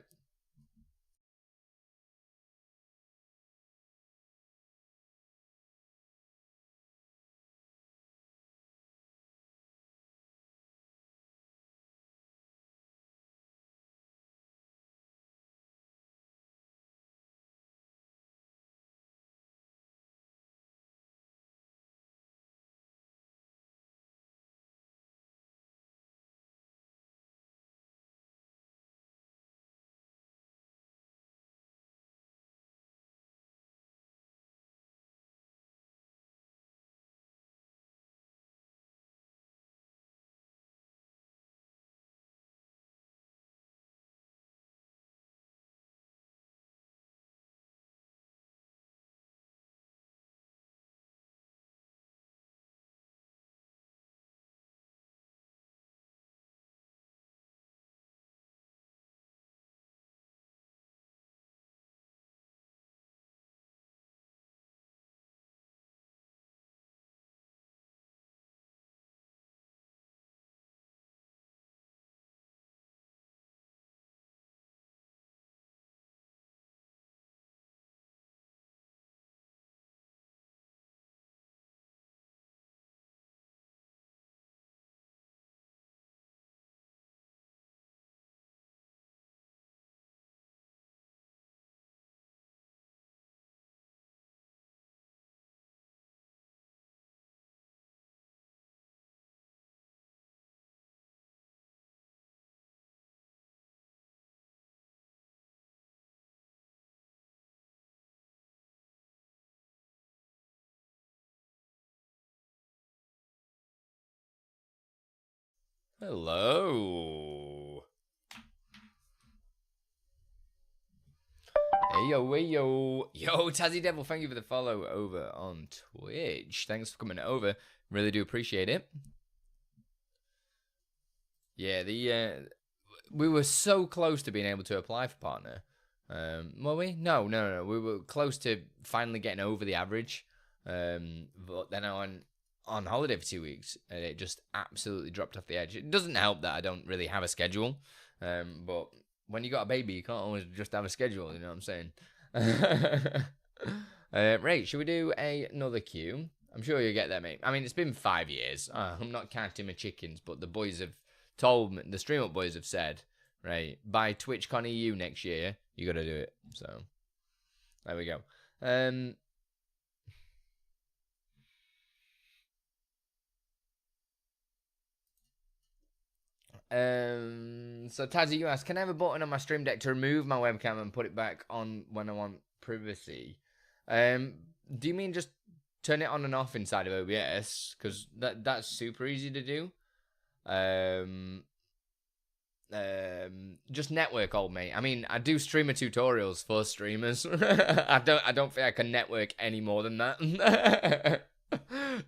Hello. Hey yo, Tazzy Devil, thank you for the follow over on Twitch. Thanks for coming over. Really do appreciate it. Yeah, we were so close to being able to apply for partner. Were we? No. We were close to finally getting over the average. But then I went on holiday for 2 weeks, and it just absolutely dropped off the edge. It doesn't help that I don't really have a schedule, but when you got a baby, you can't always just have a schedule, you know what I'm saying? Right, should we do another queue? I'm sure you'll get there, mate. I mean, it's been 5 years. I'm not counting my chickens, but the boys have told me, the Stream Up boys have said, right, by TwitchCon EU next year, you got to do it. So, there we go. So Tazzy, you asked, can I have a button on my Stream Deck to remove my webcam and put it back on when I want privacy? Do you mean just turn it on and off inside of OBS? Because that's super easy to do. Just network, old mate. I mean, I do streamer tutorials for streamers. I don't think I can network any more than that.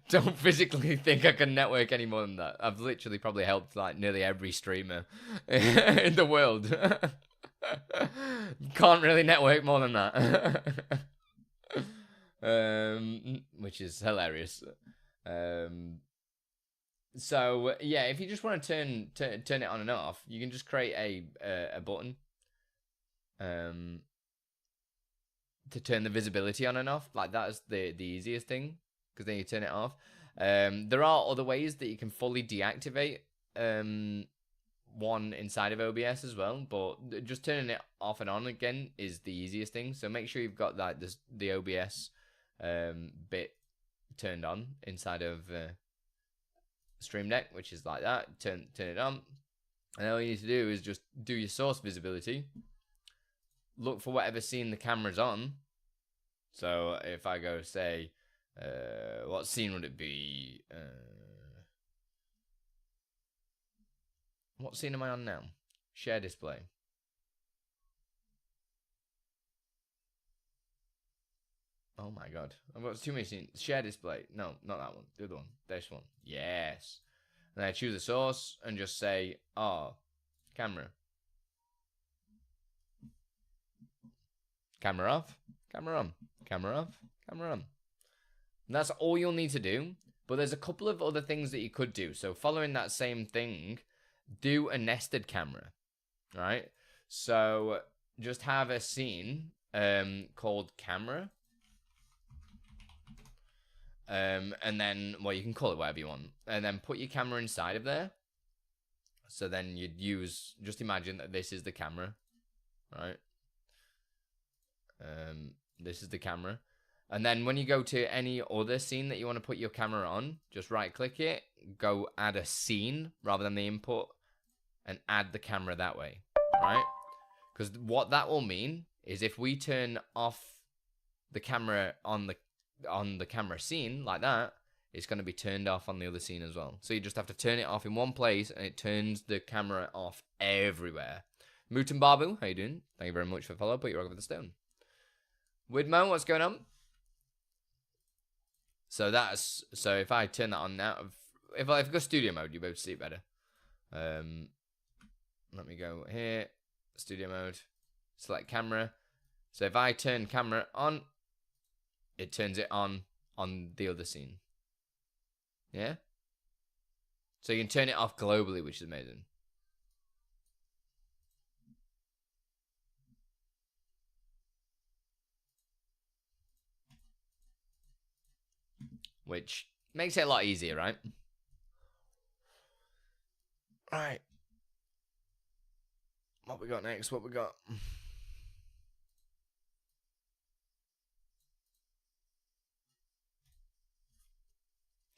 Don't physically think I can network any more than that. I've literally probably helped like nearly every streamer in the world. Can't really network more than that. Which is hilarious. So yeah, if you just want to turn it on and off, you can just create a button to turn the visibility on and off. Like that's the easiest thing, because then you turn it off. There are other ways that you can fully deactivate one inside of OBS as well, but just turning it off and on again is the easiest thing. So make sure you've got like the OBS bit turned on inside of Stream Deck, which is like that. Turn it on, and all you need to do is just do your source visibility. Look for whatever scene the camera's on. So if I go say, what scene would it be? What scene am I on now? Share display. Oh my god. I've got too many scenes. Share display. No, not that one. The other one. This one. Yes. And I choose a source and just say, camera. Camera off. Camera on. Camera off. Camera on. And that's all you'll need to do. But there's a couple of other things that you could do. So following that same thing, do a nested camera. Right? So just have a scene called camera. And then, well, you can call it whatever you want. And then put your camera inside of there. So then you'd use, just imagine that this is the camera. Right? This is the camera. And then when you go to any other scene that you want to put your camera on, just right click it, go add a scene rather than the input, and add the camera that way, right? Because what that will mean is if we turn off the camera on the camera scene like that, it's going to be turned off on the other scene as well. So you just have to turn it off in one place, and it turns the camera off everywhere. Mutant Babu, how you doing? Thank you very much for the follow. Put your rock with the stone. Widmo, what's going on? So if I turn that on now, if I go studio mode, you'll be able to see it better. Let me go here, studio mode, select camera. So if I turn camera on, it turns it on the other scene. Yeah? So you can turn it off globally, which is amazing. Which makes it a lot easier, right? Right. What we got next? What we got?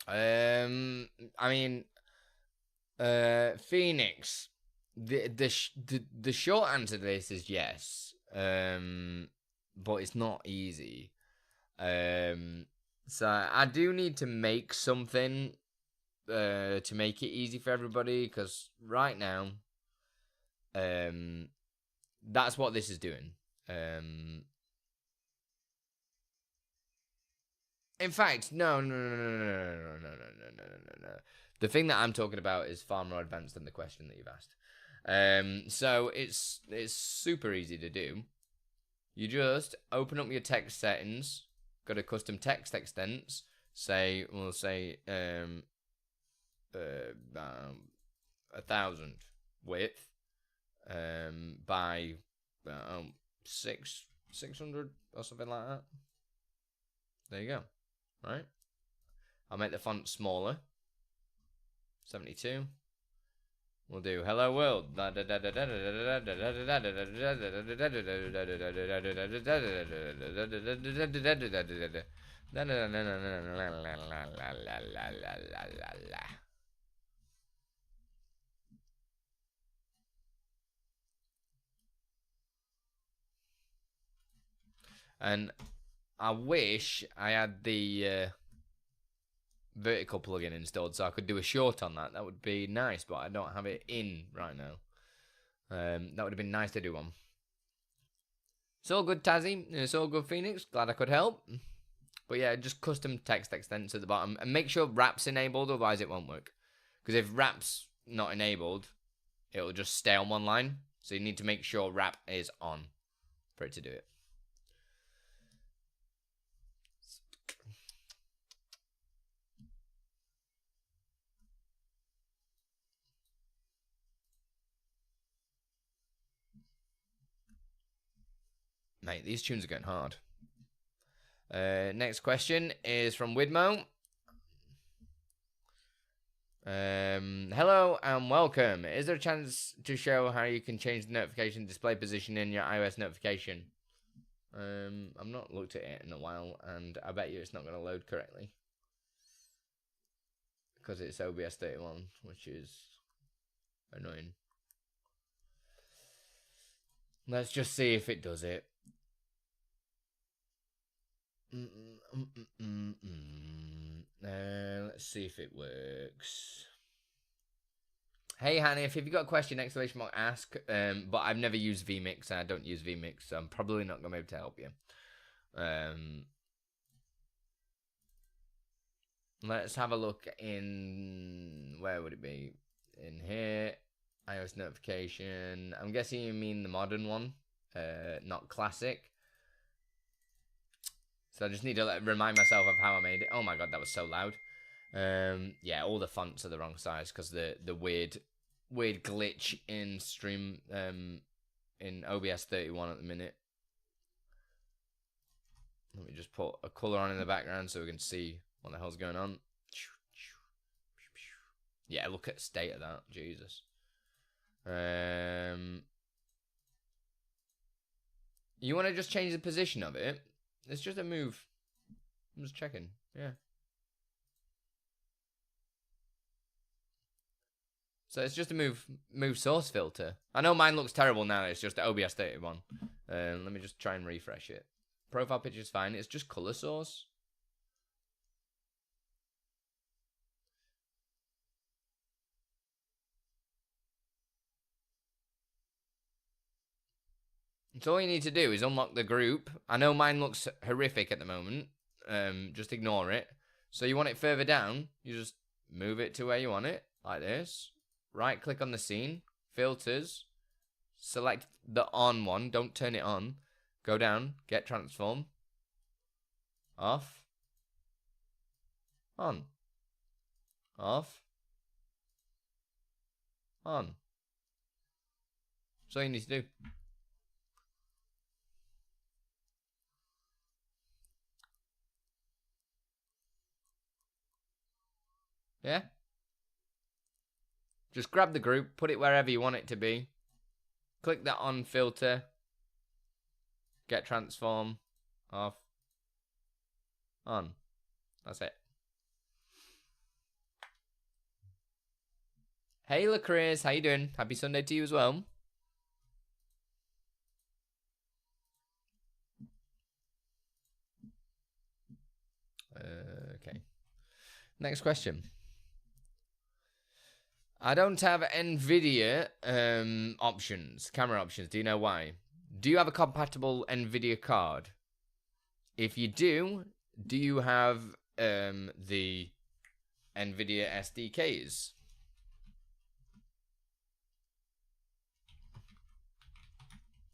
I mean, Phoenix. The short answer to this is yes. But it's not easy. So I do need to make something to make it easy for everybody, because right now, that's what this is doing. In fact, no. The thing that I'm talking about is far more advanced than the question that you've asked. So it's super easy to do. You just open up your text settings. Go to custom text extents. We'll say 1,000 width by 600 or something like that. There you go. Right? I'll make the font smaller. 72. We'll do hello world. And I wish I had the vertical plugin installed so I could do a short on that. That would be nice, but I don't have it in right now. That would have been nice to do one. It's all good, Tazzy. It's all good, Phoenix. Glad I could help. But yeah, just custom text extents at the bottom. And make sure wrap's enabled, otherwise it won't work. Because if wrap's not enabled, it'll just stay on one line. So you need to make sure wrap is on for it to do it. Mate, these tunes are getting hard. Next question is from Widmo. Hello and welcome. Is there a chance to show how you can change the notification display position in your iOS notification? I've not looked at it in a while, and I bet you it's not going to load correctly. Because it's OBS 31, which is annoying. Let's just see if it does it. Let's see if it works. Hey Hanif, if you've got a question, exclamation mark, ask. But I've never used vMix and I don't use vMix, so I'm probably not going to be able to help you. Let's have a look in, where would it be? In here, iOS notification. I'm guessing you mean the modern one, not classic. So I just need to remind myself of how I made it. Oh my god, that was so loud. Yeah, all the fonts are the wrong size because the weird glitch in stream in OBS 31 at the minute. Let me just put a color on in the background so we can see what the hell's going on. Yeah, look at the state of that. Jesus. You want to just change the position of it? It's just a move. I'm just checking. Yeah. So it's just a move source filter. I know mine looks terrible now. It's just OBS 31. Let me just try and refresh it. Profile picture is fine. It's just color source. So all you need to do is unlock the group. I know mine looks horrific at the moment. Just ignore it. So you want it further down, you just move it to where you want it, like this. Right click on the scene, filters, select the on one, don't turn it on. Go down, get transform, off, on, off, on. That's all you need to do. Yeah? Just grab the group, put it wherever you want it to be. Click that on filter. Get transform. Off. On. That's it. Hey LaCris, how you doing? Happy Sunday to you as well. Okay. Next question. I don't have Nvidia options, camera options. Do you know why? Do you have a compatible Nvidia card? If you do you have the Nvidia SDKs?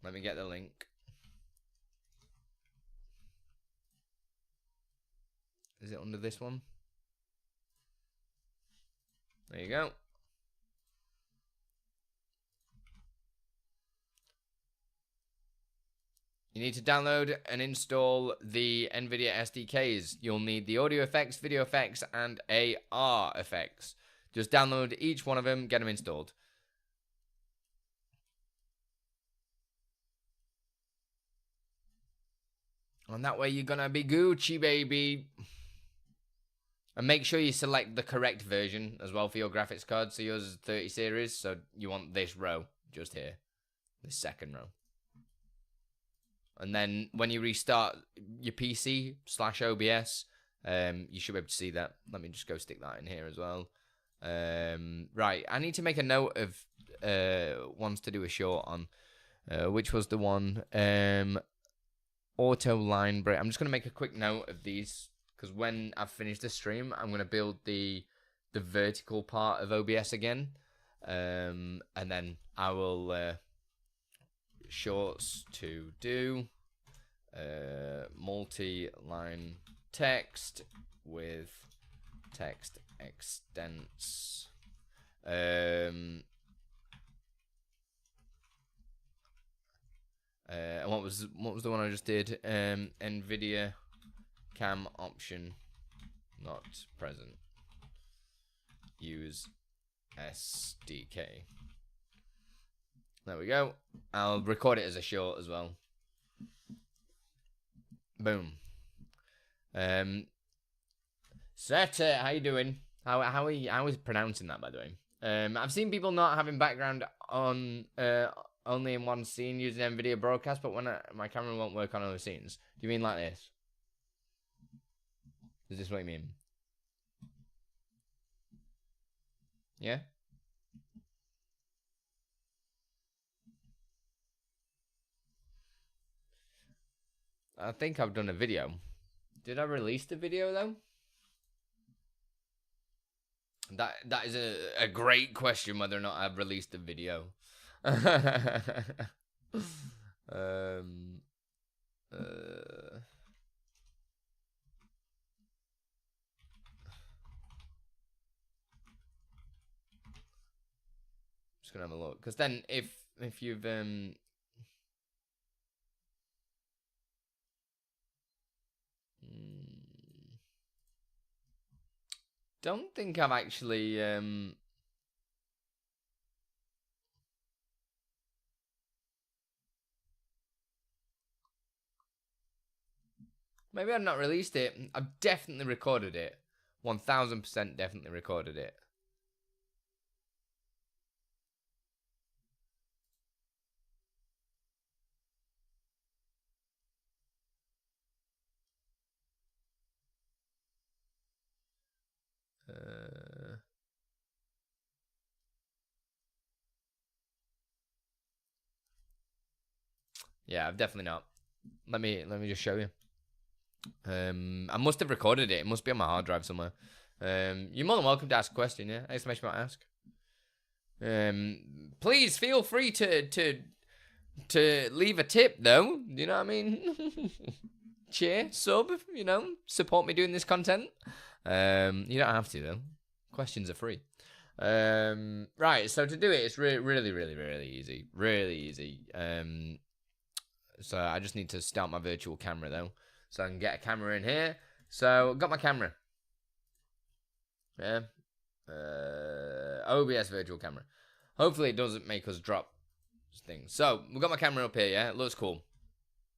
Let me get the link. Is it under this one? There you go. You need to download and install the Nvidia SDKs. You'll need the audio effects, video effects, and AR effects. Just download each one of them, get them installed. And that way you're gonna be Gucci, baby. And make sure you select the correct version as well for your graphics card. So yours is 30 series, so you want this row just here. This second row. And then when you restart your PC/OBS, you should be able to see that. Let me just go stick that in here as well. Right, I need to make a note of ones to do a short on. Which was the one? Auto line break. I'm just going to make a quick note of these, because when I've finished the stream, I'm going to build the vertical part of OBS again. And then I will... shorts to do multi-line text with text extents. And what was the one I just did? Nvidia cam option not present. Use SDK. There we go. I'll record it as a short as well. Boom. Seta, how you doing? How is pronouncing that, by the way? I've seen people not having background on only in one scene using Nvidia broadcast, but when my camera won't work on other scenes. Do you mean like this? Is this what you mean? Yeah? I think I've done a video. Did I release the video though? That is a great question, whether or not I've released the video. Just gonna have a look, because then if you've don't think I've actually maybe I've not released it. I've definitely recorded it. 1000% definitely recorded it. Yeah, I've definitely not. Let me just show you. I must have recorded it. It must be on my hard drive somewhere. You're more than welcome to ask a question, yeah? Exclamation mark ask. Please feel free to leave a tip though. You know what I mean? Cheer, sub, you know, support me doing this content. You don't have to though. Questions are free. Right, so to do it, it's really easy. Really easy. So I just need to start my virtual camera though, so I can get a camera in here. So got my camera. Yeah. OBS virtual camera. Hopefully it doesn't make us drop things. So we've got my camera up here. Yeah, it looks cool.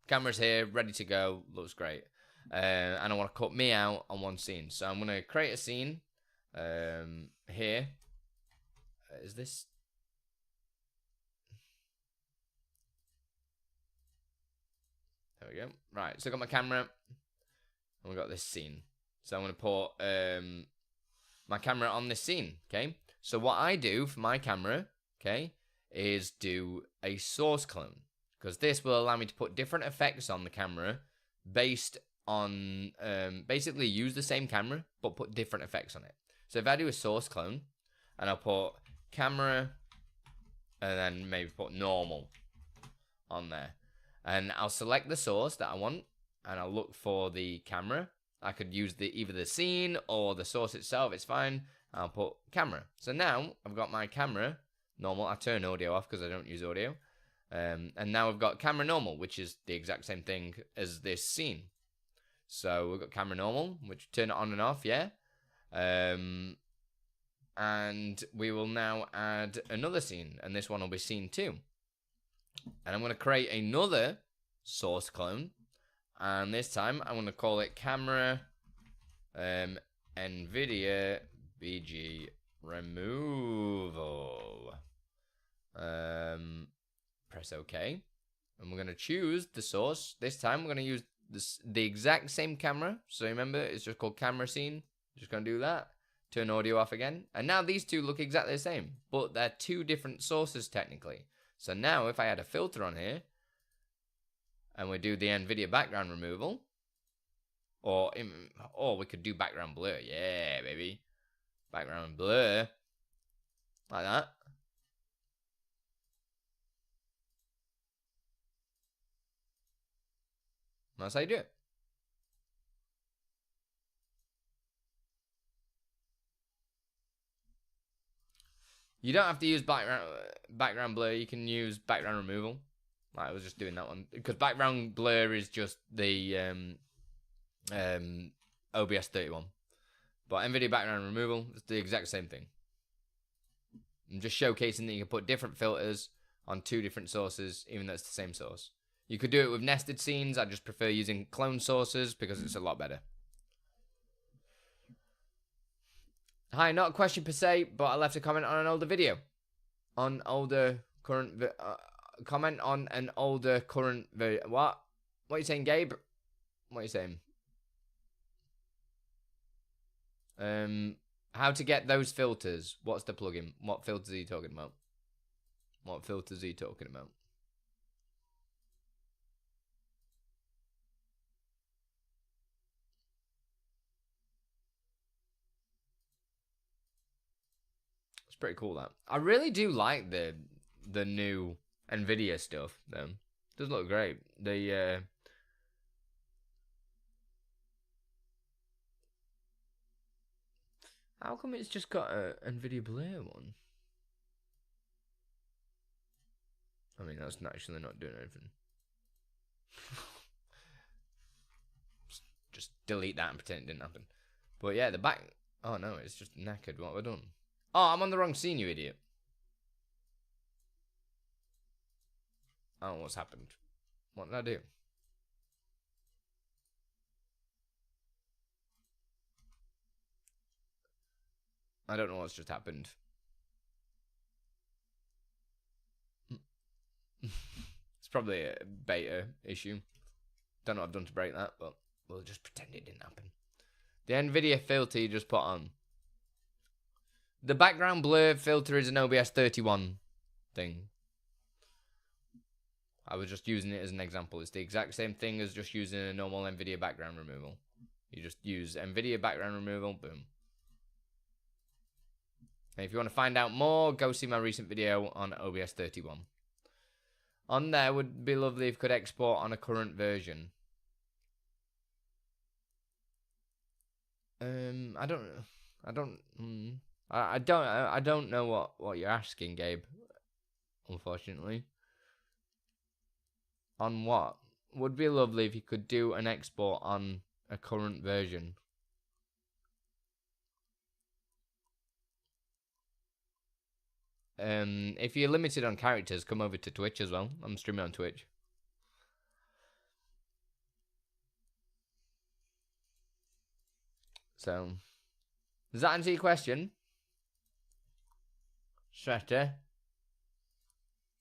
Camera's here, ready to go. Looks great. And I want to cut me out on one scene. So I'm gonna create a scene. Here. Is this? There we go. Right, so I got my camera, and we got this scene. So I'm going to put my camera on this scene, okay? So what I do for my camera, okay, is do a source clone, because this will allow me to put different effects on the camera based on, basically use the same camera, but put different effects on it. So if I do a source clone, and I'll put camera, and then maybe put normal on there. And I'll select the source that I want, and I'll look for the camera. I could use either the scene or the source itself, it's fine. I'll put camera. So now I've got my camera, normal. I turn audio off because I don't use audio. And now we've got camera normal, which is the exact same thing as this scene. So we've got camera normal, which turn it on and off, yeah. And we will now add another scene, and this one will be scene 2. And I'm going to create another source clone, and this time I'm going to call it camera Nvidia BG removal. Press OK, and we're going to choose the source. This time we're going to use the exact same camera. So remember, it's just called camera scene. Just going to do that. Turn audio off again. And now these two look exactly the same, but they're two different sources technically. So now if I add a filter on here, and we do the Nvidia background removal, or we could do background blur. Yeah, baby. Background blur. Like that. That's how you do it. You don't have to use background blur. You can use background removal. I was just doing that one because background blur is just the OBS 31, but Nvidia background removal is the exact same thing. I'm just showcasing that you can put different filters on two different sources, even though it's the same source. You could do it with nested scenes. I just prefer using clone sources because it's a lot better. Hi, not a question per se, but I left a comment on an older video. Comment on an older current video. What? What are you saying, Gabe? What are you saying? How to get those filters? What's the plugin? What filters are you talking about? What filters are you talking about? It's pretty cool, that. I really do like the new Nvidia stuff, though. It does look great. How come it's just got a Nvidia blur one? I mean, that's actually not doing anything. Just delete that and pretend it didn't happen. But yeah, the back... Oh no, it's just knackered. What have I done? Oh, I'm on the wrong scene, you idiot. Oh, what's happened? What did I do? I don't know what's just happened. It's probably a beta issue. Don't know what I've done to break that, but we'll just pretend it didn't happen. The Nvidia filter you just put on. The background blur filter is an OBS 31 thing. I was just using it as an example. It's the exact same thing as just using a normal Nvidia background removal. You just use Nvidia background removal, boom. And if you want to find out more, go see my recent video on OBS 31. On there would be lovely if you could export on a current version. I don't know what you're asking, Gabe. Unfortunately. On what? Would be lovely if you could do an export on a current version. If you're limited on characters, come over to Twitch as well. I'm streaming on Twitch. So, does that answer your question? Shredder?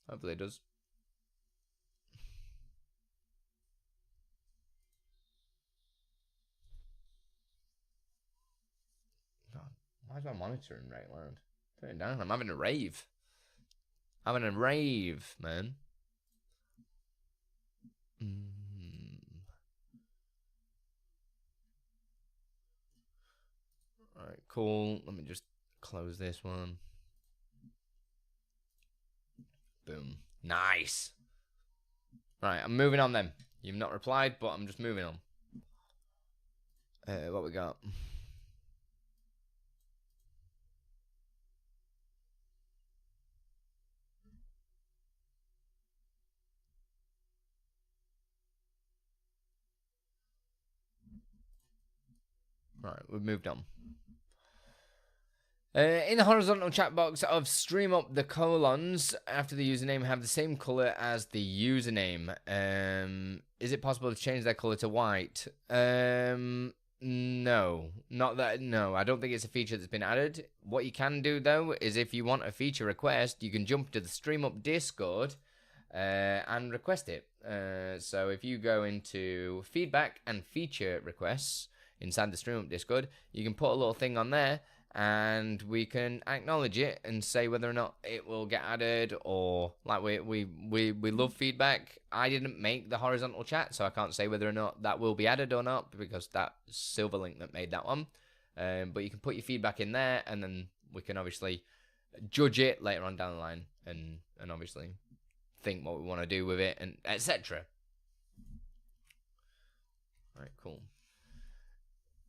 Hopefully it does. God, why is my monitor in right loud? Turn it down. I'm having a rave. Having a rave, man. Alright, cool. Let me just close this one. Boom. Nice. Right, I'm moving on then. You've not replied, but I'm just moving on. What we got? Right, we've moved on. In the horizontal chat box of stream up, the colons after the username have the same color as the username. Is it possible to change that color to white? No, not that. No, I don't think it's a feature that's been added. What you can do though is if you want a feature request, you can jump to the stream up Discord and request it. So if you go into feedback and feature requests inside the stream up Discord, you can put a little thing on there. And we can acknowledge it and say whether or not it will get added, or like we love feedback. I didn't make the horizontal chat, so I can't say whether or not that will be added or not because that's Silverlink that made that one. But you can put your feedback in there, and then we can obviously judge it later on down the line, and obviously think what we want to do with it, and etc. All right, cool.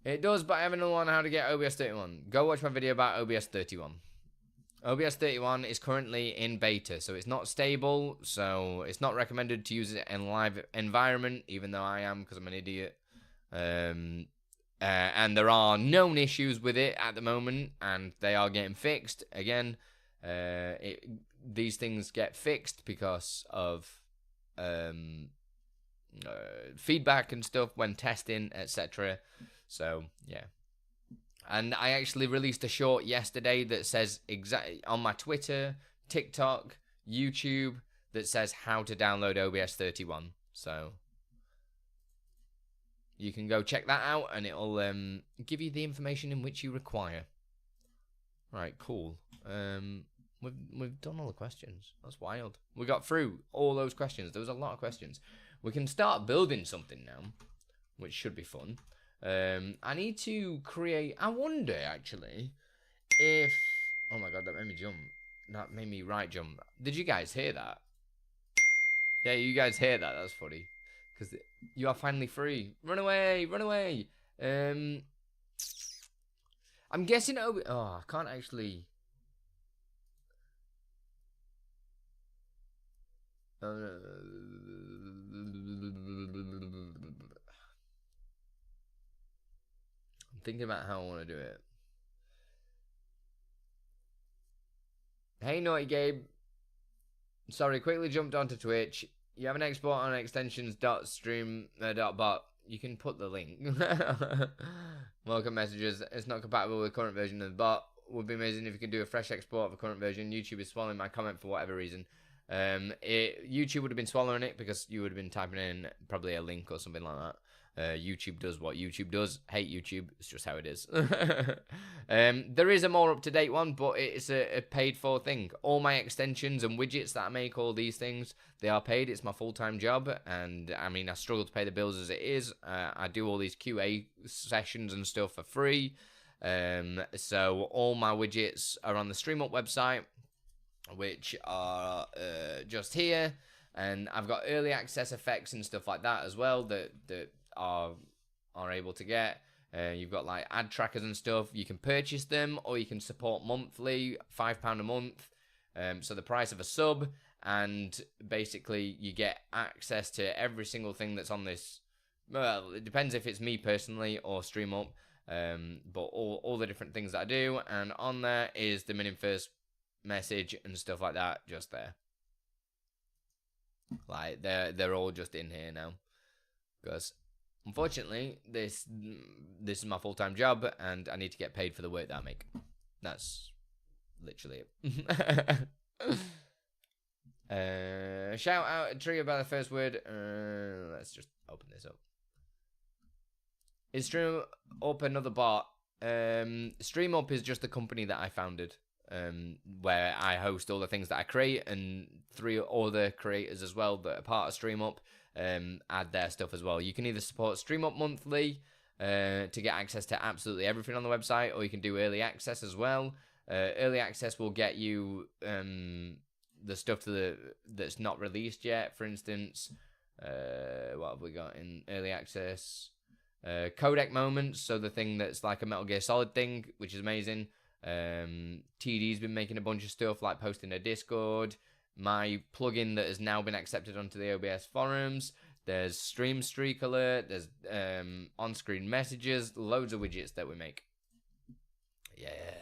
It does, but I have another one on how to get OBS 31. Go watch my video about OBS 31. OBS 31 is currently in beta, so it's not stable, so it's not recommended to use it in live environment, even though I am, because I'm an idiot. And there are known issues with it at the moment, and they are getting fixed. Again, these things get fixed because of feedback and stuff when testing, etc. So, yeah. And I actually released a short yesterday that says exactly on my Twitter, TikTok, YouTube, that says how to download OBS 31. So, you can go check that out and it'll give you the information in which you require. Right, cool. We've done all the questions. That's wild. We got through all those questions. There was a lot of questions. We can start building something now, which should be fun. I need to create. I wonder actually if. Oh my god, that made me jump. That made me right jump. Did you guys hear that? Yeah, you guys hear that? That's funny. Because you are finally free. Run away! Run away! I'm guessing. Oh, I can't actually. Thinking about how I want to do it. Hey, Naughty Gabe. Sorry, quickly jumped onto Twitch. You have an export on extensions.stream.bot. You can put the link. Welcome messages. It's not compatible with the current version of the bot. Would be amazing if you could do a fresh export of a current version. YouTube is swallowing my comment for whatever reason. YouTube would have been swallowing it because you would have been typing in probably a link or something like that. YouTube does what YouTube does. Hate YouTube. It's just how it is. There is a more up-to-date one, but it's a paid-for thing. All my extensions and widgets that I make, all these things, they are paid. It's my full-time job, and I mean, I struggle to pay the bills as it is. I do all these QA sessions and stuff for free. So all my widgets are on the StreamUp website, which are just here, and I've got early access effects and stuff like that as well that are able to get. You've got like ad trackers and stuff. You can purchase them or you can support monthly, £5 a month. So the price of a sub, and basically you get access to every single thing that's on this. Well, it depends if it's me personally or StreamUp, but all the different things that I do, and on there is the minimum first message and stuff like that just there. Like they're all just in here now because unfortunately this is my full-time job and I need to get paid for the work that I make. That's literally it. Shout out trigger by the first word. Let's just open this up. Is StreamUp another bot? StreamUp is just the company that I founded, where I host all the things that I create, and 3 other creators as well that are part of StreamUp add their stuff as well. You can either support StreamUp monthly to get access to absolutely everything on the website, or you can do early access as well. Early access will get you the stuff that's not released yet. For instance, what have we got in early access? Codec moments, so the thing that's like a Metal Gear Solid thing, which is amazing. TD's been making a bunch of stuff, like posting a Discord. My plugin that has now been accepted onto the OBS forums. There's stream streak alert. There's on-screen messages. Loads of widgets that we make. Yeah.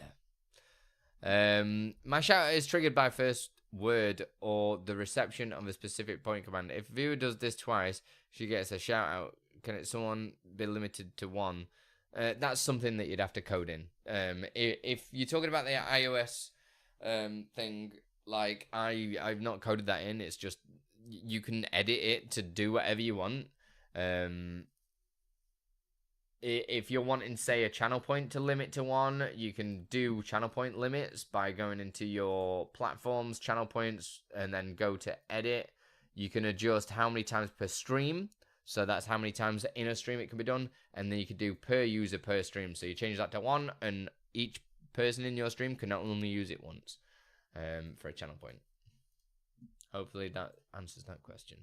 My shout out is triggered by first word or the reception of a specific point command. If viewer does this twice, she gets a shout out. Can someone be limited to one? That's something that you'd have to code in. If you're talking about the iOS thing, like I've not coded that in. It's just you can edit it to do whatever you want. If you're wanting, say, a channel point to limit to one, you can do channel point limits by going into your platforms, channel points, and then go to edit. You can adjust how many times per stream. So that's how many times in a stream it can be done. And then you could do per user per stream. So you change that to 1, and each person in your stream can only use it once for a channel point. Hopefully that answers that question.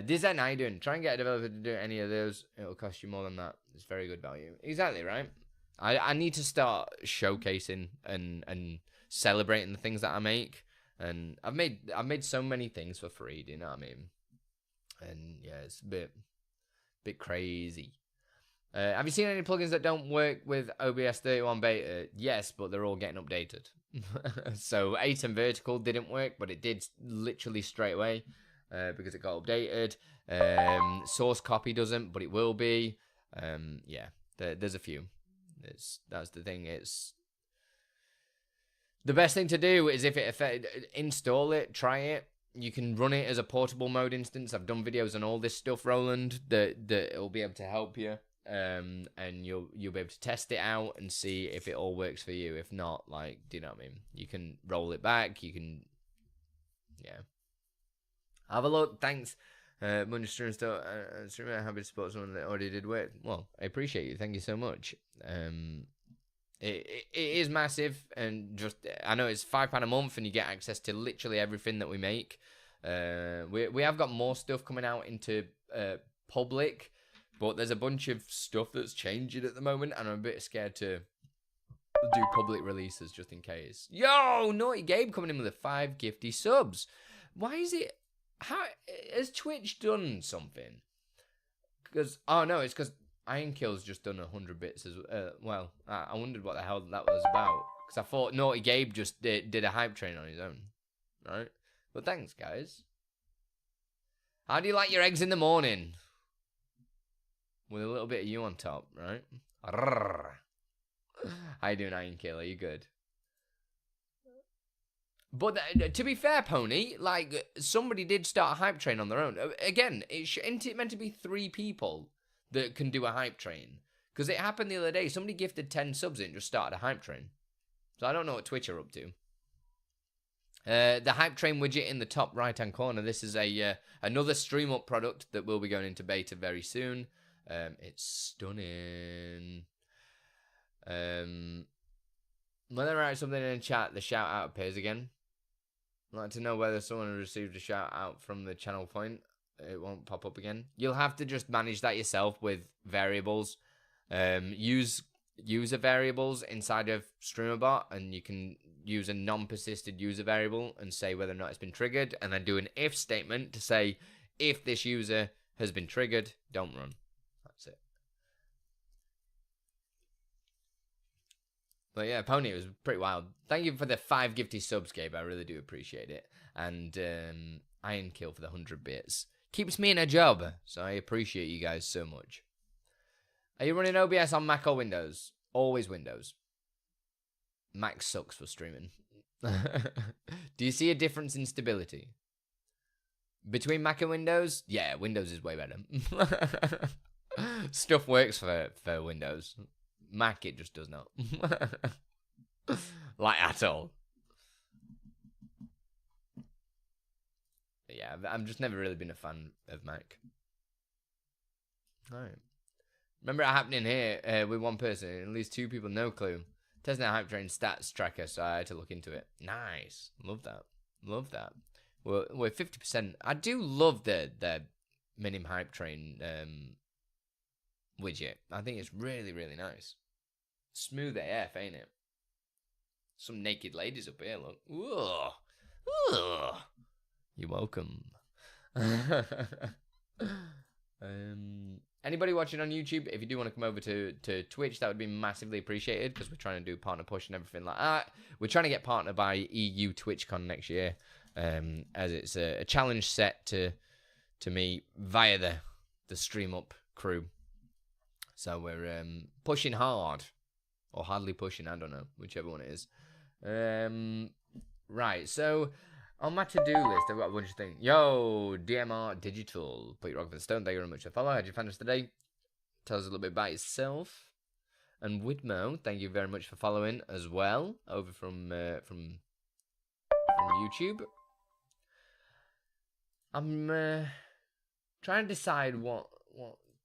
Design, how you doing? Try and get a developer to do any of those. It'll cost you more than that. It's very good value. Exactly, right? I need to start showcasing and celebrating the things that I make. And I've made so many things for free, do you know what I mean? And yeah, it's a bit crazy. Have you seen any plugins that don't work with OBS 31 beta? Yes, but they're all getting updated. So ATEM Vertical didn't work, but it did literally straight away because it got updated. Source copy doesn't, but it will be. Yeah, there's a few. That's the thing. It's the best thing to do is if it install it, try it. You can run it as a portable mode instance. I've done videos on all this stuff, Roland, that it'll be able to help you. And you'll be able to test it out and see if it all works for you. If not, like, do you know what I mean? You can roll it back. You can, yeah. Have a look. Thanks. Munch Stream still. Streamer happy to support someone that already did work. Well, I appreciate you. Thank you so much. It is massive, and just I know it's £5 a month, and you get access to literally everything that we make. We have got more stuff coming out into public, but there's a bunch of stuff that's changing at the moment, and I'm a bit scared to do public releases just in case. Yo, Naughty Gabe coming in with 5 gifty subs. Why is it? How has Twitch done something? Because it's because Ironkill's just done 100 bits as well. I wondered what the hell that was about, because I thought Naughty Gabe just did a hype train on his own, right? But thanks, guys. How do you like your eggs in the morning? With a little bit of you on top, right? How you doing, Ironkill? Are you good? But to be fair, Pony, like, somebody did start a hype train on their own. Again, isn't it meant to be 3 people that can do a hype train? Because it happened the other day. Somebody gifted 10 subs and just started a hype train. So I don't know what Twitch are up to. The hype train widget in the top right-hand corner. This is another stream up product that will be going into beta very soon. It's stunning. When I write something in chat, the shout out appears again. I'd like to know whether someone received a shout out from the channel point. It won't pop up again. You'll have to just manage that yourself with variables. Use user variables inside of StreamerBot, and you can use a non-persisted user variable and say whether or not it's been triggered, and then do an if statement to say if this user has been triggered, don't run. That's it. But yeah, Pony, it was pretty wild. Thank you for the 5 gifty subs, Gabe. I really do appreciate it. And Ironkill for the 100 bits. Keeps me in a job, so I appreciate you guys so much. Are you running OBS on Mac or Windows? Always Windows. Mac sucks for streaming. Do you see a difference in stability? Between Mac and Windows? Yeah, Windows is way better. Stuff works for Windows. Mac, it just does not. Like, at all. But yeah, I've just never really been a fan of Mac. Alright. Remember it happening here with one person, at least 2 people, no clue. Testing a hype train stats tracker, so I had to look into it. Nice. Love that. Love that. We're 50%. I do love the minim hype train widget. I think it's really, really nice. Smooth AF, ain't it? Some naked ladies up here, look. Ooh. Ooh. You're welcome. Anybody watching on YouTube, if you do want to come over to Twitch, that would be massively appreciated, because we're trying to do partner push and everything like that. We're trying to get partnered by EU TwitchCon next year, as it's a challenge set to me via the Stream Up crew. So we're pushing hard, or hardly pushing, I don't know, whichever one it is. Right, so on my to-do list, I've got a bunch of things. Yo, DMR Digital, put your rock for the stone. Thank you very much for follow. How'd you find us today? Tell us a little bit about yourself. And Widmo, thank you very much for following as well, over from YouTube. I'm trying to decide what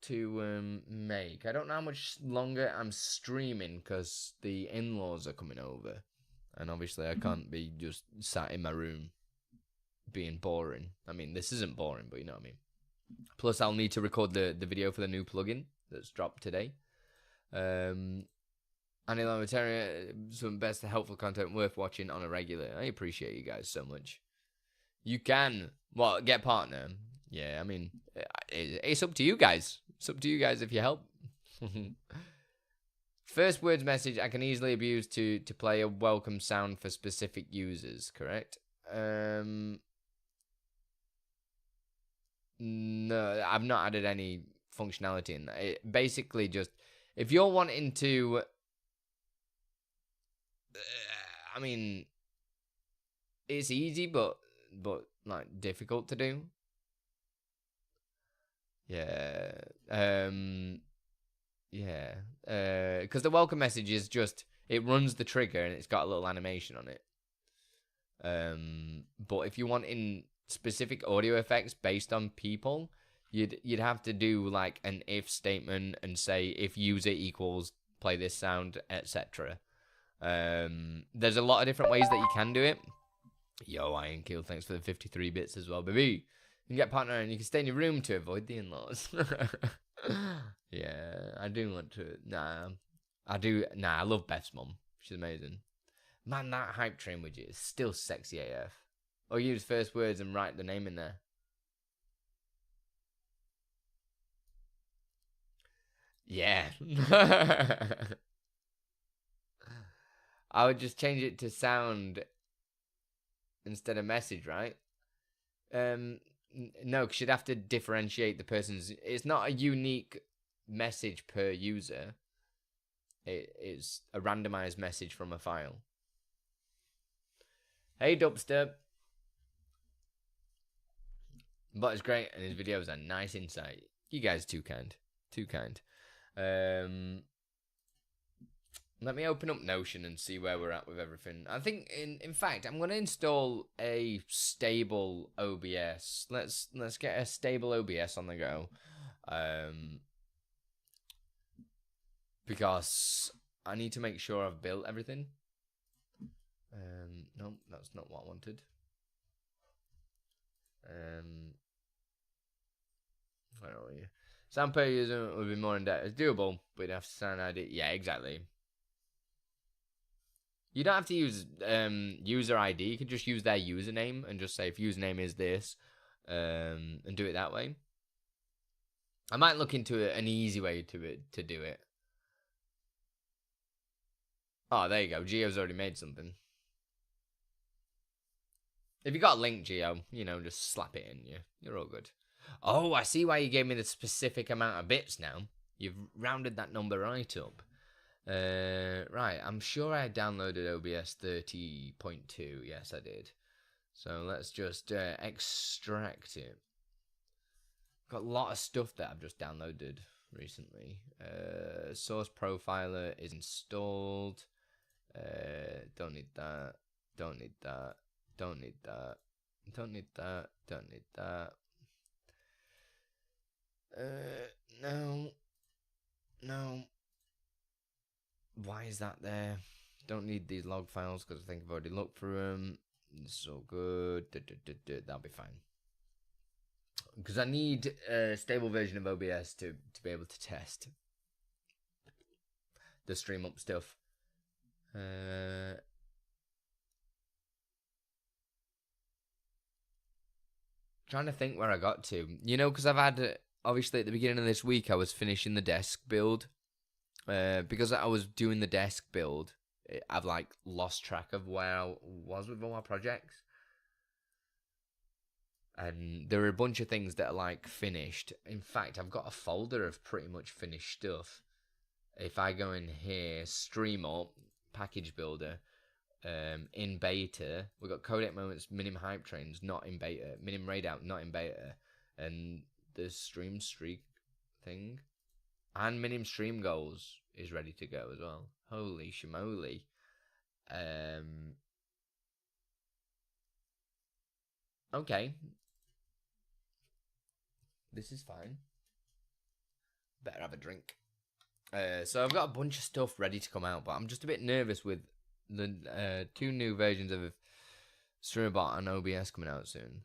to make. I don't know how much longer I'm streaming, because the in-laws are coming over, and obviously I can't be just sat in my room being boring. I mean, this isn't boring, but you know what I mean. Plus, I'll need to record the video for the new plugin that's dropped today. Andi some best helpful content worth watching on a regular. I appreciate you guys so much. You can, well, get partner. Yeah, I mean, it's up to you guys. It's up to you guys if you help. First words message I can easily abuse to play a welcome sound for specific users, correct? No, I've not added any functionality in that. It basically just, if you're wanting to, I mean, it's easy, but like difficult to do. Yeah. Yeah. Because the welcome message is just, it runs the trigger and it's got a little animation on it. But if you want in specific audio effects based on people, you'd have to do like an if statement and say if user equals play this sound, etc. There's a lot of different ways that you can do it. Yo, Iron Kill, thanks for the 53 bits as well, baby. You can get partner and you can stay in your room to avoid the in-laws. Yeah, I do want to. I love Beth's mum. She's amazing. Man, that hype train widget is still sexy AF. Or use first words and write the name in there. Yeah. I would just change it to sound instead of message, right? No, because you'd have to differentiate the person's. It's not a unique message per user. It is a randomized message from a file. Hey, Dubstep. But it's great, and his videos are nice insight. You guys too kind. Too kind. Let me open up Notion and see where we're at with everything. I think, in fact, I'm going to install a stable OBS. Let's get a stable OBS on the go. Because I need to make sure I've built everything. No, that's not what I wanted. Where are you? Sound per user would be more in depth. It's doable, but you'd have to sound ID. Yeah, exactly. You don't have to use user ID. You could just use their username and just say if username is this, and do it that way. I might look into an easy way to do it. Oh, there you go. Geo's already made something. If you got a link, Geo, you know, just slap it in. You're all good. Oh, I see why you gave me the specific amount of bits now. You've rounded that number right up. Right, I'm sure I downloaded OBS 30.2. Yes, I did. So let's just extract it. Got a lot of stuff that I've just downloaded recently. Source profiler is installed. Don't need that. Don't need that. Don't need that. Don't need that. Don't need that. No. No. Why is that there? Don't need these log files because I think I've already looked through them. It's all good. That'll be fine. Because I need a stable version of OBS to be able to test the stream up stuff. Trying to think where I got to. You know, because I've had obviously at the beginning of this week I was finishing the desk build. Because I was doing the desk build, I've like lost track of where I was with all my projects. And there are a bunch of things that are like finished. In fact, I've got a folder of pretty much finished stuff. If I go in here, stream up, package builder, in beta, we've got codec moments, minim hype trains, not in beta, minim raid out, not in beta, and the stream streak thing, and minim stream goals is ready to go as well. Holy shimoly. Okay. This is fine. Better have a drink. So I've got a bunch of stuff ready to come out, but I'm just a bit nervous with the 2 new versions of StreamerBot and OBS coming out soon.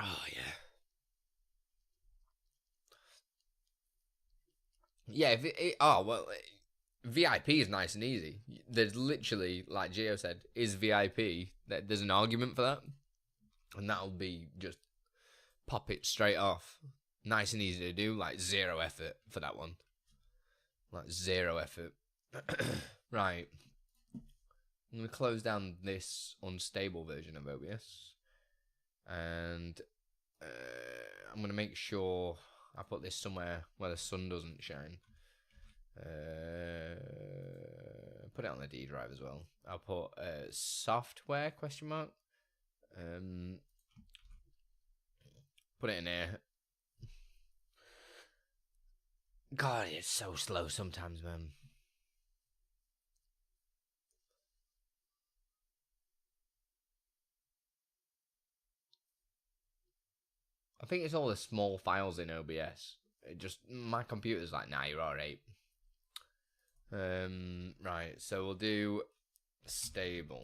Oh, yeah. Yeah, VIP is nice and easy. There's literally, like Gio said, is VIP. There's an argument for that. And that'll be just pop it straight off. Nice and easy to do, like 0 effort for that one. Like 0 effort. Right. I'm going to close down this unstable version of OBS. And I'm going to make sure I put this somewhere where the sun doesn't shine. Put it on the D drive as well. I'll put software ? Put it in there. God, it's so slow sometimes, man. I think it's all the small files in OBS. My computer's like, nah, you're alright. Right, so we'll do stable.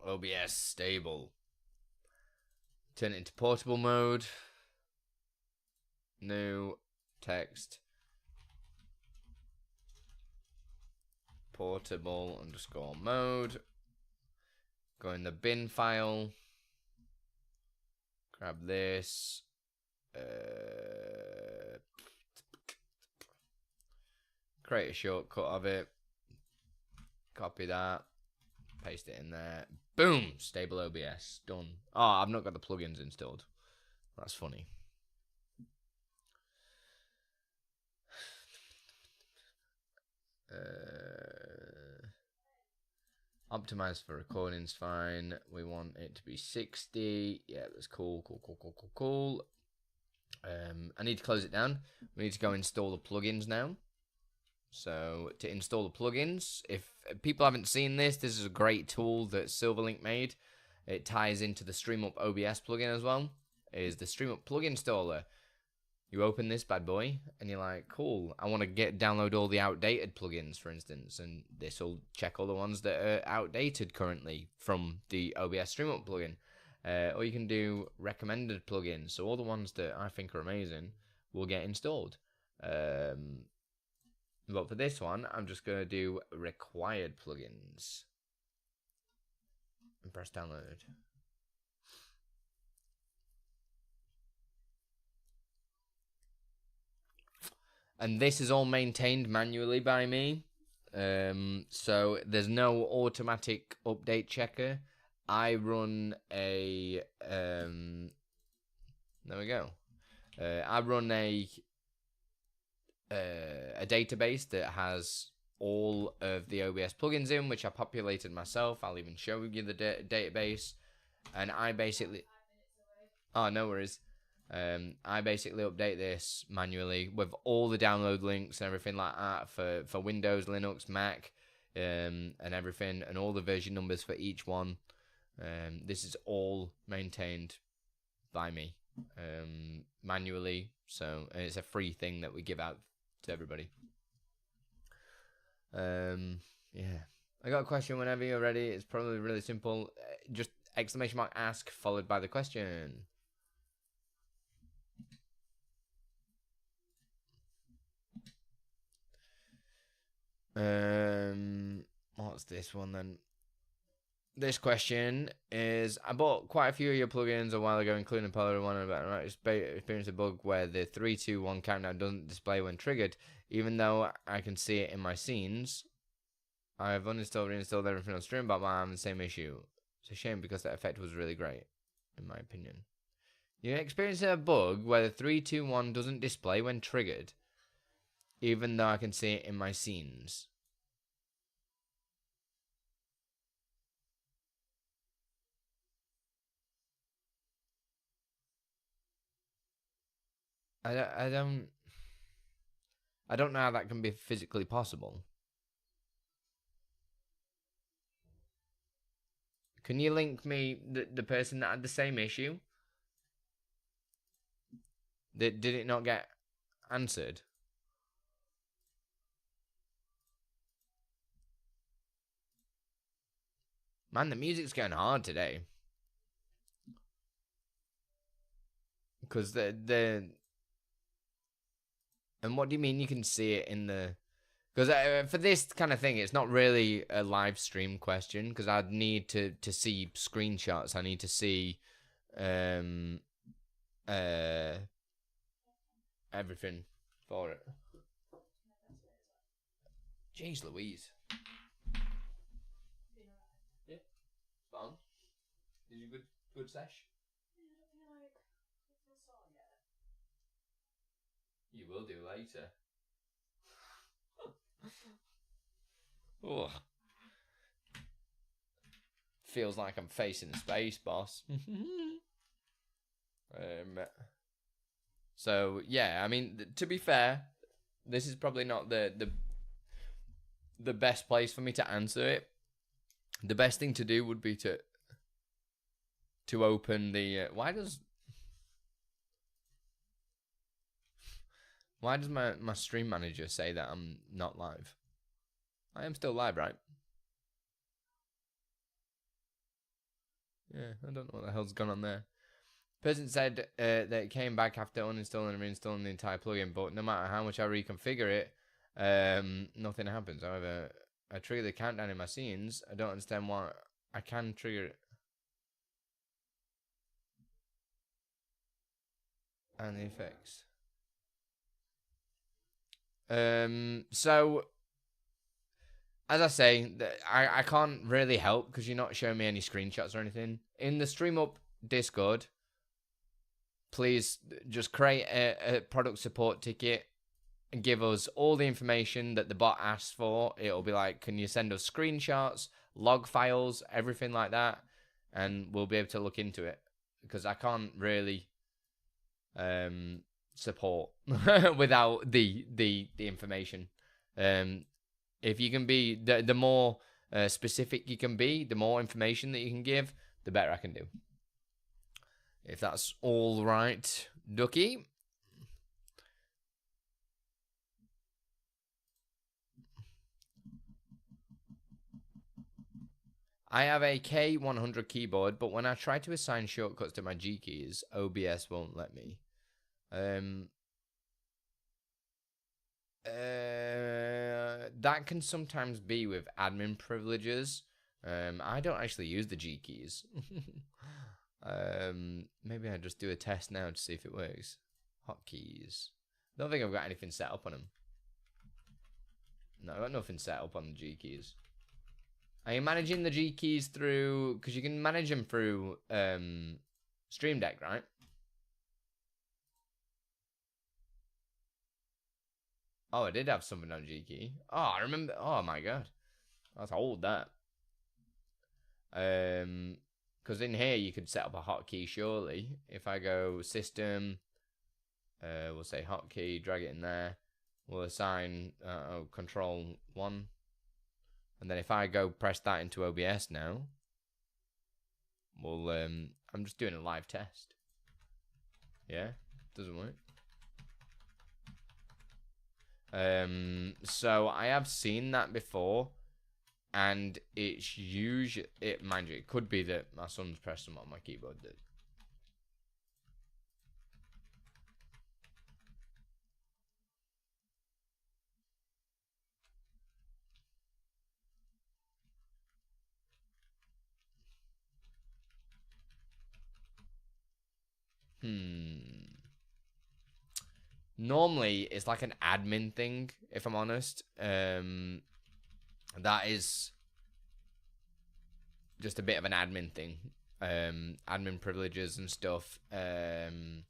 OBS stable. Turn it into portable mode. New text. Portable _ mode. Go in the bin file. Grab this. Create a shortcut of it. Copy that. Paste it in there. Boom! Stable OBS. Done. Oh, I've not got the plugins installed. That's funny. Optimize for recording's fine. We want it to be 60. Yeah, that's cool. Cool. I need to close it down. We need to go install the plugins now. So to install the plugins, if people haven't seen this is a great tool that Silverlink made. It ties into the StreamUp OBS plugin as well. It is the StreamUp plugin installer. You open this bad boy and you're like, cool, I want to download all the outdated plugins, for instance, and this will check all the ones that are outdated currently from the OBS StreamUp plugin. Or you can do recommended plugins, so all the ones that I think are amazing will get installed. But for this one, I'm just going to do required plugins. And press download. And this is all maintained manually by me. So there's no automatic update checker. I run a... there we go. I run a database that has all of the OBS plugins in, which I populated myself. I'll even show you the database. And I basically... Oh, no worries. I basically update this manually with all the download links and everything like that for Windows, Linux, Mac, and everything, and all the version numbers for each one. This is all maintained by me manually, so it's a free thing that we give out to everybody. Yeah, I got a question whenever you're ready. It's probably really simple. Just exclamation mark ask followed by the question. What's this one then? This question is: I bought quite a few of your plugins a while ago, including the Polar one. About right, experienced a bug where the 3, 2, 1 countdown doesn't display when triggered, even though I can see it in my scenes. I've uninstalled and reinstalled everything on stream, but I'm having the same issue. It's a shame because that effect was really great, in my opinion. You're experiencing a bug where the 3, 2, 1 doesn't display when triggered, even though I can see it in my scenes. I don't know how that can be physically possible. Can you link me the person that had the same issue? Did it not get answered? Man, the music's going hard today. Because the and what do you mean you can see it in the... Because for this kind of thing, it's not really a live stream question, because I'd need to see screenshots. I need to see everything for it. Jeez Louise. Yeah, fun. Did you good sesh? You will do later. Oh. Feels like I'm facing space, boss. So yeah, I mean, to be fair, this is probably not the best place for me to answer it. The best thing to do would be to open the why does my stream manager say that I'm not live? I am still live, right? Yeah, I don't know what the hell's gone on there. Person said that it came back after uninstalling and reinstalling the entire plugin, but no matter how much I reconfigure it, nothing happens. However, I trigger the countdown in my scenes. I don't understand why I can trigger it. And the effects. So, as I say, I can't really help because you're not showing me any screenshots or anything. In the Stream Up Discord, please just create a product support ticket and give us all the information that the bot asks for. It'll be like, can you send us screenshots, log files, everything like that, and we'll be able to look into it because I can't really support without the information. If you can be the more specific you can be, the more information that you can give, the better I can do. If that's all right, Ducky. I have a K100 keyboard, but when I try to assign shortcuts to my G keys, OBS won't let me. That can sometimes be with admin privileges. I don't actually use the G keys. Maybe I just do a test now to see if it works. Hotkeys. I don't think I've got anything set up on them. No, I've got nothing set up on the G keys. Are you managing the G keys through... Because you can manage them through Stream Deck, right? Oh, I did have something on G key. Oh, I remember. Oh my god, that's old, that. Because in here you could set up a hotkey. Surely, if I go system, we'll say hotkey, drag it in there. We'll assign control 1, and then if I go press that into OBS now, we'll. I'm just doing a live test. Yeah, doesn't work. So I have seen that before. And it's usually, mind you, it could be that my son's pressed them on my keyboard. Normally, it's like an admin thing, if I'm honest. That is just a bit of an admin thing. Admin privileges and stuff. Because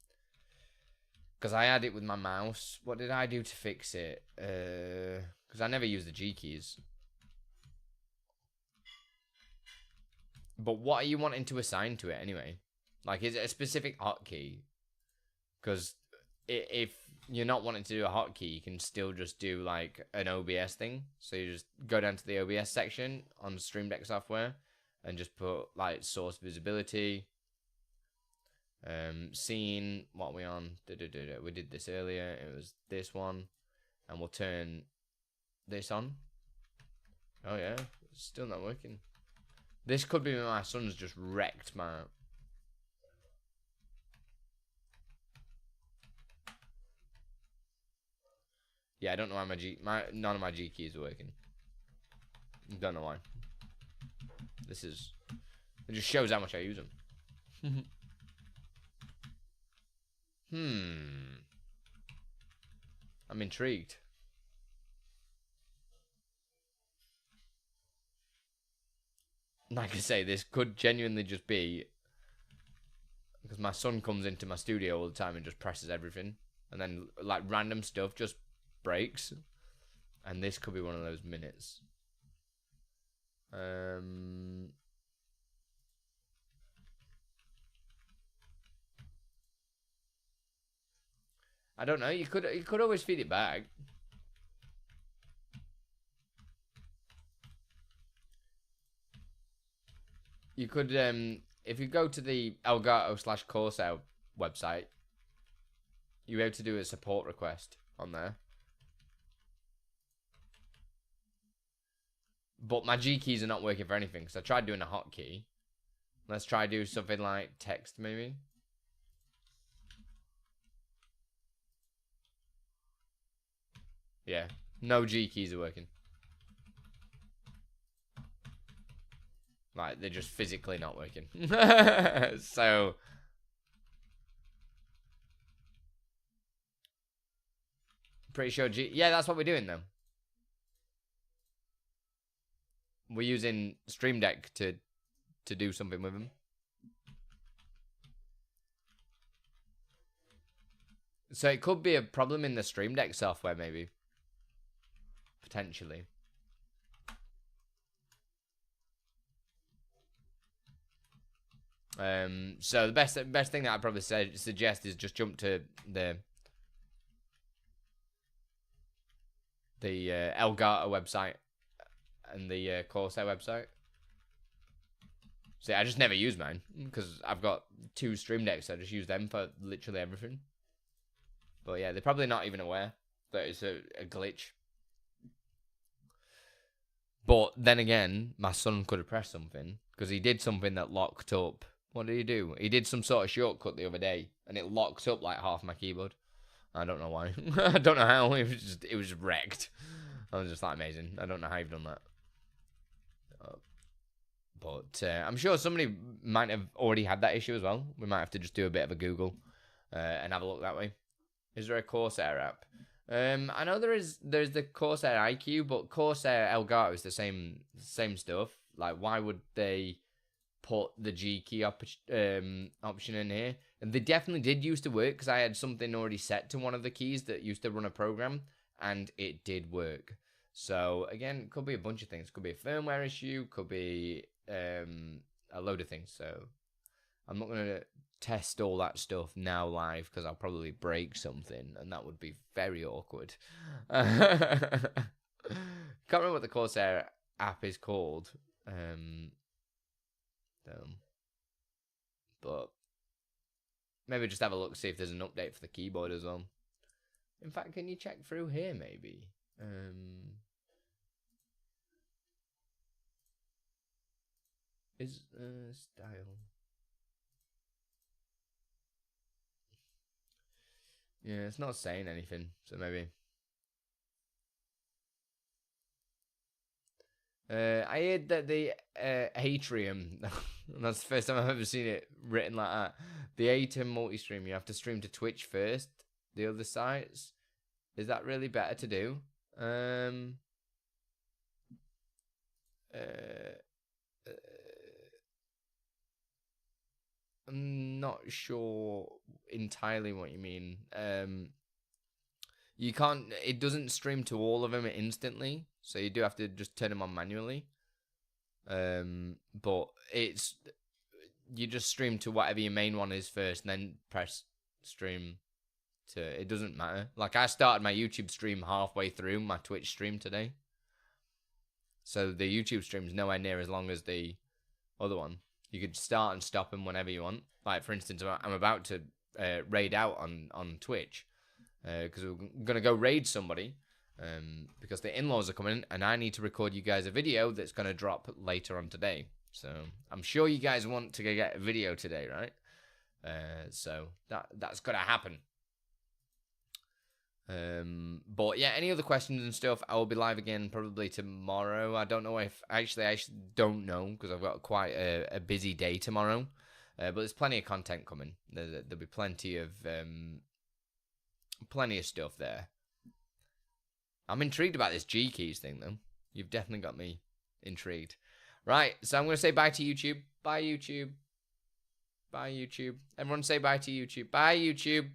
I had it with my mouse. What did I do to fix it? Because I never use the G keys. But what are you wanting to assign to it anyway? Like, is it a specific hotkey? Because if you're not wanting to do a hotkey, you can still just do like an OBS thing. So you just go down to the OBS section on Stream Deck software and just put like source visibility, scene. What are we on? We did this earlier. It was this one, and we'll turn this on. Oh yeah, it's still not working. This could be my son's just wrecked my. Yeah, I don't know why none of my G keys are working. Don't know why. It just shows how much I use them. I'm intrigued. Like I say, this could genuinely just be because my son comes into my studio all the time and just presses everything, and then like random stuff just breaks, and this could be one of those minutes. I don't know. You could always feed it back. You could if you go to the Elgato/Corsair website, you're able to do a support request on there. But my G keys are not working for anything, so I tried doing a hotkey. Let's try do something like text, maybe. Yeah, no G keys are working. Like, they're just physically not working. So, pretty sure yeah, that's what we're doing, though. We're using Stream Deck to do something with them. So it could be a problem in the Stream Deck software, maybe. Potentially. So the best thing that I'd probably suggest is just jump to the Elgato website and the Corsair website. See, I just never use mine because I've got 2 Stream Decks. So I just use them for literally everything. But yeah, they're probably not even aware that it's a glitch. But then again, my son could have pressed something because he did something that locked up. What did he do? He did some sort of shortcut the other day, and it locked up like half my keyboard. I don't know why. I don't know how. It was wrecked. I was just like, amazing. I don't know how you've done that. But I'm sure somebody might have already had that issue as well. We might have to just do a bit of a Google and have a look that way. Is there a Corsair app? I know there's the Corsair IQ, but Corsair Elgato is the same stuff. Like, why would they put the G key option in here? And they definitely did used to work because I had something already set to one of the keys that used to run a program, and it did work. So again, it could be a bunch of things. Could be a firmware issue. Could be a load of things. So I'm not gonna test all that stuff now live because I'll probably break something, and that would be very awkward. Can't remember what the Corsair app is called. But maybe just have a look, see if there's an update for the keyboard as well. In fact, can you check through here maybe? is style. Yeah, it's not saying anything, so maybe. I heard that the atrium, that's the first time I've ever seen it written like that. The atrium multi-stream, you have to stream to Twitch first. The other sites, is that really better to do? I'm not sure entirely what you mean. You can't. It doesn't stream to all of them instantly, so you do have to just turn them on manually. But it's you just stream to whatever your main one is first, and then press stream to. It doesn't matter. Like I started my YouTube stream halfway through my Twitch stream today, so the YouTube stream is nowhere near as long as the other one. You could start and stop them whenever you want. Like for instance, I'm about to raid out on Twitch. Because we're going to go raid somebody because the in-laws are coming and I need to record you guys a video that's going to drop later on today. So I'm sure you guys want to get a video today, right? So that's going to happen. But yeah, any other questions and stuff, I will be live again probably tomorrow. I don't know if... Actually, I don't know because I've got quite a busy day tomorrow. But there's plenty of content coming. There'll be plenty of stuff there. I'm intrigued about this G keys thing though. You've definitely got me intrigued. Right, so I'm going to say bye to YouTube. Bye YouTube. Bye YouTube. Everyone say bye to YouTube. Bye YouTube.